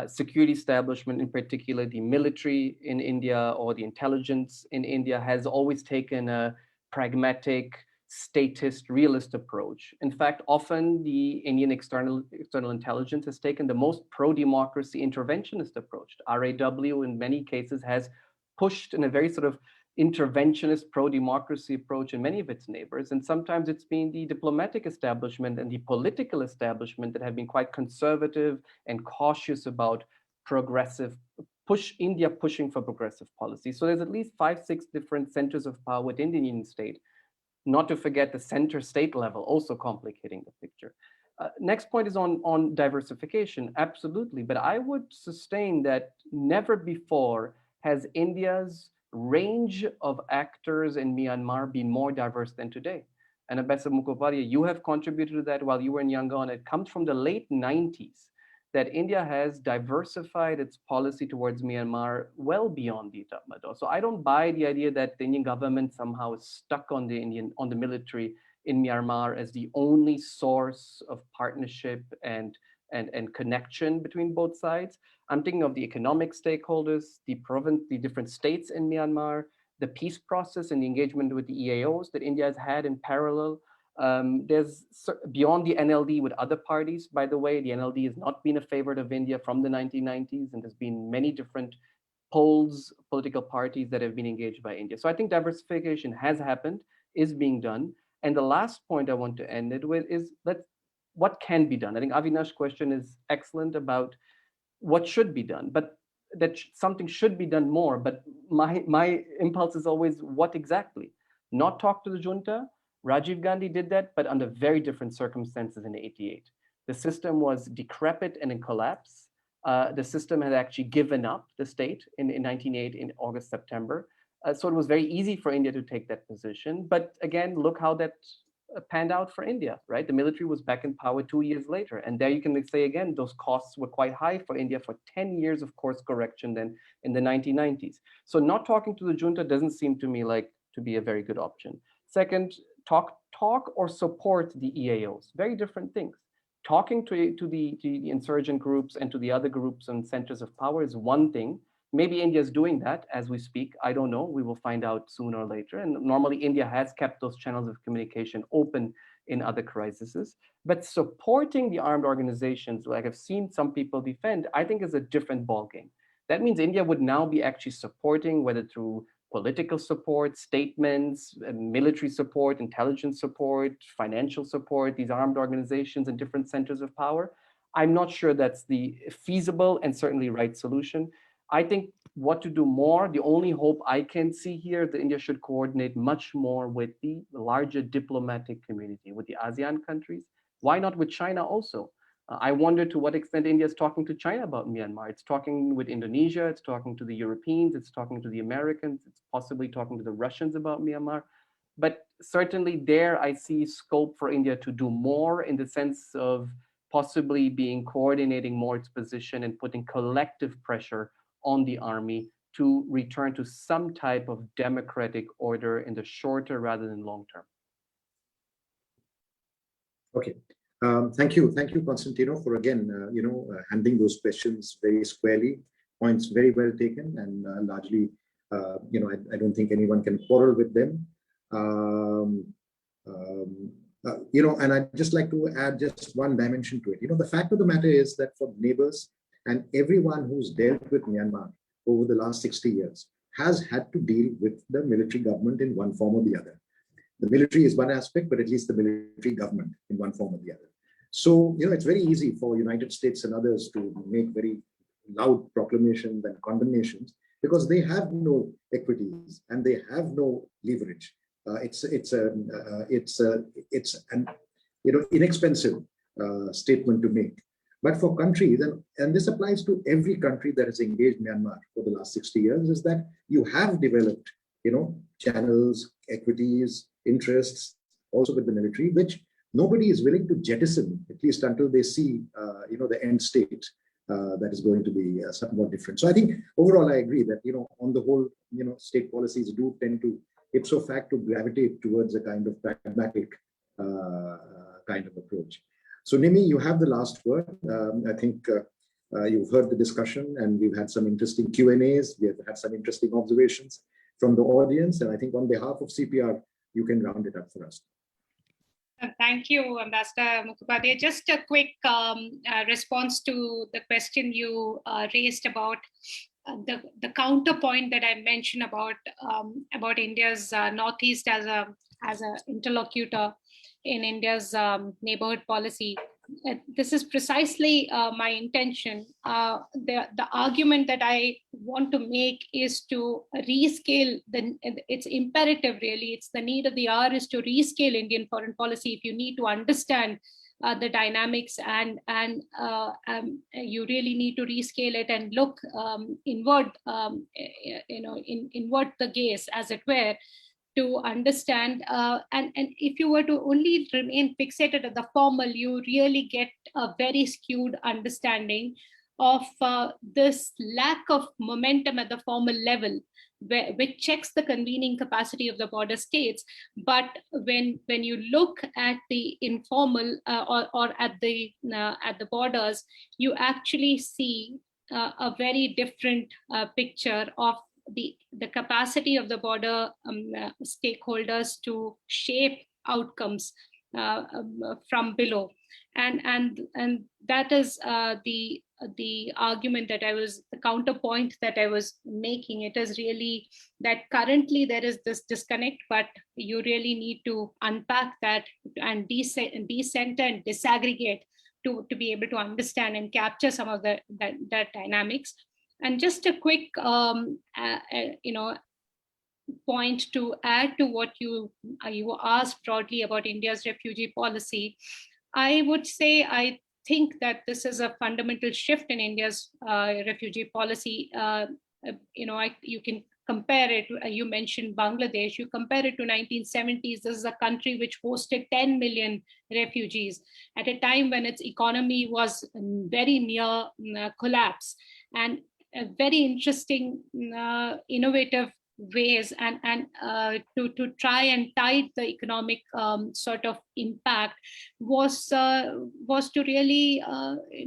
security establishment, in particular the military in India or the intelligence in India, has always taken a pragmatic, statist, realist approach. In fact, often the Indian external intelligence has taken the most pro-democracy interventionist approach. RAW in many cases has pushed in a very sort of interventionist pro-democracy approach in many of its neighbors. And sometimes it's been the diplomatic establishment and the political establishment that have been quite conservative and cautious about India pushing for progressive policy. So there's at least 5-6 different centers of power within the Indian state, not to forget the center state level, also complicating the picture. Next point is on diversification, absolutely. But I would sustain that never before has India's range of actors in Myanmar been more diverse than today. And Ambassador Mukhopadhaya, you have contributed to that while you were in Yangon. It comes from the late 90s that India has diversified its policy towards Myanmar well beyond the Tatmadaw. So I don't buy the idea that the Indian government somehow is stuck on the military in Myanmar as the only source of partnership and connection between both sides. I'm thinking of the economic stakeholders, the different states in Myanmar, the peace process and the engagement with the EAOs that India has had in parallel. There's beyond the NLD with other parties, by the way. The NLD has not been a favorite of India from the 1990s, and there's been many different political parties that have been engaged by India. So I think diversification has happened, is being done. And the last point I want to end it with is what can be done. I think Avinash's question is excellent about what should be done, but that something should be done more. But my impulse is always what exactly? Not talk to the junta. Rajiv Gandhi did that, but under very different circumstances in '88. The system was decrepit and in collapse. The system had actually given up the state in 1988 in August, September. So it was very easy for India to take that position. But again, look how that panned out for India, right? The military was back in power 2 years later. And there you can say again, those costs were quite high for India for 10 years of course correction then in the 1990s. So not talking to the junta doesn't seem to me like to be a very good option. Second, talk or support the EAOs, very different things. Talking to the insurgent groups and to the other groups and centers of power is one thing. Maybe India is doing that as we speak. I don't know. We will find out sooner or later. And normally India has kept those channels of communication open in other crises. But supporting the armed organizations, like I've seen some people defend, I think is a different ballgame. That means India would now be actually supporting, whether through political support, statements, military support, intelligence support, financial support, these armed organizations and different centers of power. I'm not sure that's the feasible and certainly right solution. I think what to do more, the only hope I can see here, that India should coordinate much more with the larger diplomatic community, with the ASEAN countries. Why not with China also? I wonder to what extent India is talking to China about Myanmar. It's talking with Indonesia, it's talking to the Europeans, it's talking to the Americans, it's possibly talking to the Russians about Myanmar. But certainly there I see scope for India to do more in the sense of possibly coordinating more its position and putting collective pressure on the army to return to some type of democratic order in the shorter rather than long term. Okay. Thank you, Constantino, for again, handling those questions very squarely. Points very well taken, and largely, I don't think anyone can quarrel with them. And I'd just like to add just one dimension to it. The fact of the matter is that for neighbors and everyone who's dealt with Myanmar over the last 60 years, has had to deal with the military government in one form or the other. The military is one aspect, but at least the military government in one form or the other. So, it's very easy for United States and others to make very loud proclamations and condemnations because they have no equities and they have no leverage. It's an inexpensive statement to make. But for countries, and this applies to every country that has engaged Myanmar for the last 60 years, is that you have developed, channels, equities, interests, also with the military, which nobody is willing to jettison, at least until they see, the end state that is going to be somewhat different. So I think overall, I agree that, on the whole, state policies do tend to ipso facto gravitate towards a kind of pragmatic kind of approach. So Nimmi, you have the last word. I think you've heard the discussion and we've had some interesting Q&As. We have had some interesting observations from the audience. And I think on behalf of CPR, you can round it up for us. Thank you, Ambassador Mukhopadhaya. Just a quick response to the question you raised about the counterpoint that I mentioned about India's Northeast as an interlocutor in India's neighborhood policy. This is precisely my intention. The argument that I want to make is to rescale, it's imperative really, it's the need of the hour is to rescale Indian foreign policy if you need to understand the dynamics and you really need to rescale it and look inward, inward the gaze as it were, to understand, and if you were to only remain fixated at the formal, you really get a very skewed understanding of this lack of momentum at the formal level, which checks the convening capacity of the border states. But when you look at the informal or at the borders, you actually see a very different picture of the capacity of the border stakeholders to shape outcomes from below, and that is the argument that the counterpoint that I was making. It is really that currently there is this disconnect, but you really need to unpack that and decenter and disaggregate to be able to understand and capture some of that dynamics. And just a quick, point to add to what you asked broadly about India's refugee policy. I would say I think that this is a fundamental shift in India's refugee policy. You can compare it. You mentioned Bangladesh. You compare it to 1970s. This is a country which hosted 10 million refugees at a time when its economy was very near collapse. And very interesting, innovative ways and to try and tide the economic sort of impact was to really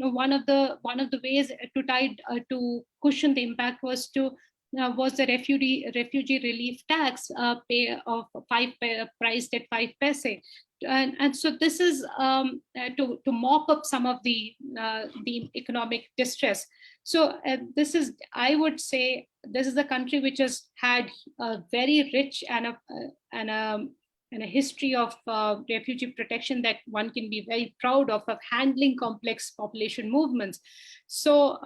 one of the ways to tide to cushion the impact was the refugee relief tax priced at 5 paise. And so this is to mop up some of the economic distress. So I would say this is a country which has had a very rich and a history of refugee protection that one can be very proud of handling complex population movements. So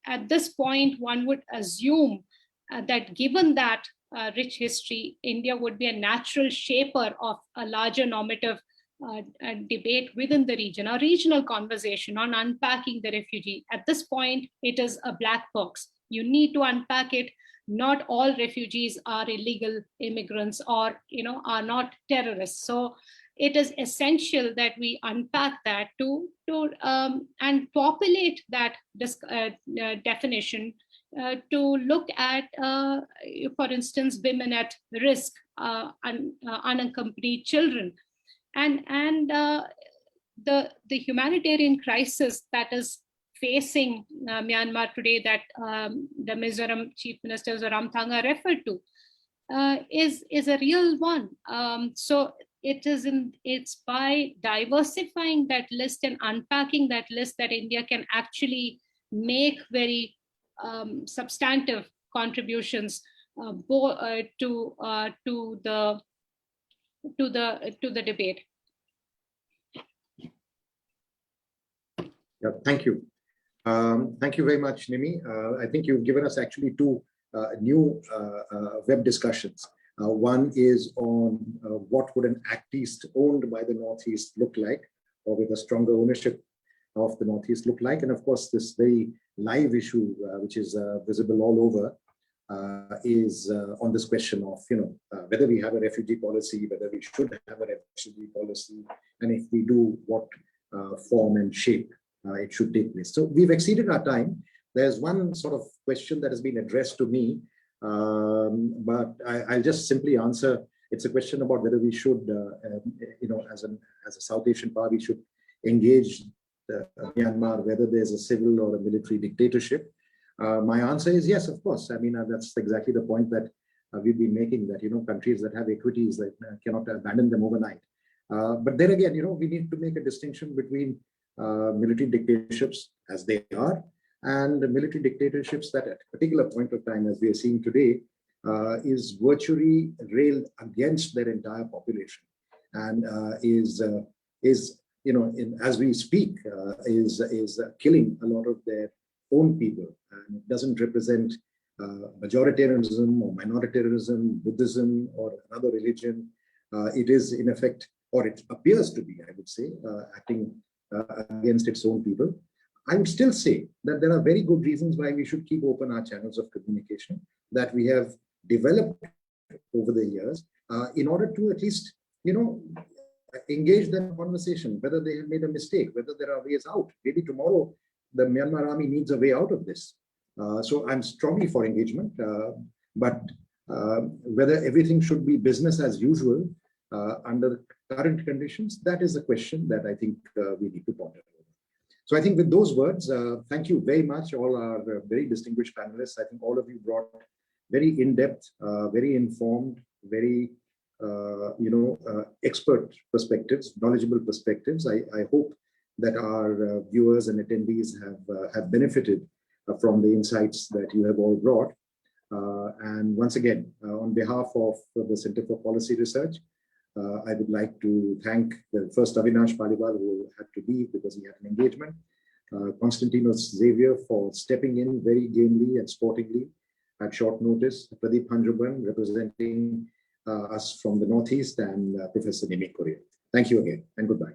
at this point, one would assume that given that rich history, India would be a natural shaper of a larger normative debate within the region, a regional conversation on unpacking the refugee. At this point, it is a black box. You need to unpack it. Not all refugees are illegal immigrants or are not terrorists. So it is essential that we unpack that and populate that definition to look at, for instance, women at risk, unaccompanied children. And the humanitarian crisis that is facing Myanmar today, that the Mizoram Chief Minister Zoramthanga referred to, is a real one. So it's by diversifying that list and unpacking that list that India can actually make very substantive contributions the debate. Yeah, thank you. Thank you very much, Nimmi. I think you've given us actually two new web discussions. One is on what would an Act East owned by the Northeast look like, or with a stronger ownership of the Northeast look like. And of course, this very live issue, which is visible all over, is on this question of, whether we have a refugee policy, whether we should have a refugee policy, and if we do, what form and shape it should take place. So we've exceeded our time. There's one sort of question that has been addressed to me, but I'll just simply answer. It's a question about whether we should, as a South Asian power, we should engage Myanmar, whether there's a civil or a military dictatorship. My answer is yes, of course. I mean, that's exactly the point that we've been making, that, countries that have equities that cannot abandon them overnight. But then again, we need to make a distinction between military dictatorships as they are, and military dictatorships that at a particular point of time, as we are seeing today, is virtually railed against their entire population, and is as we speak, is killing a lot of their own people, and it doesn't represent majoritarianism or minoritarianism, Buddhism or another religion. It is in effect, or it appears to be, I would say, acting against its own people. I would still say that there are very good reasons why we should keep open our channels of communication that we have developed over the years, in order to at least, engage them in conversation, whether they have made a mistake, whether there are ways out. Maybe tomorrow the Myanmar army needs a way out of this. So I'm strongly for engagement, but whether everything should be business as usual under current conditions, that is a question that I think we need to ponder. So I think with those words, thank you very much, all our very distinguished panelists. I think all of you brought very in-depth, very informed, very expert perspectives, knowledgeable perspectives. I hope that our viewers and attendees have benefited from the insights that you have all brought. And once again, on behalf of the Center for Policy Research, I would like to thank first Avinash Paliwal, who had to leave because he had an engagement, Constantino Xavier for stepping in very gamely and sportingly at short notice, Pradip Phanjoubam representing us from the Northeast, and Professor Nimmi. Thank you again, and goodbye.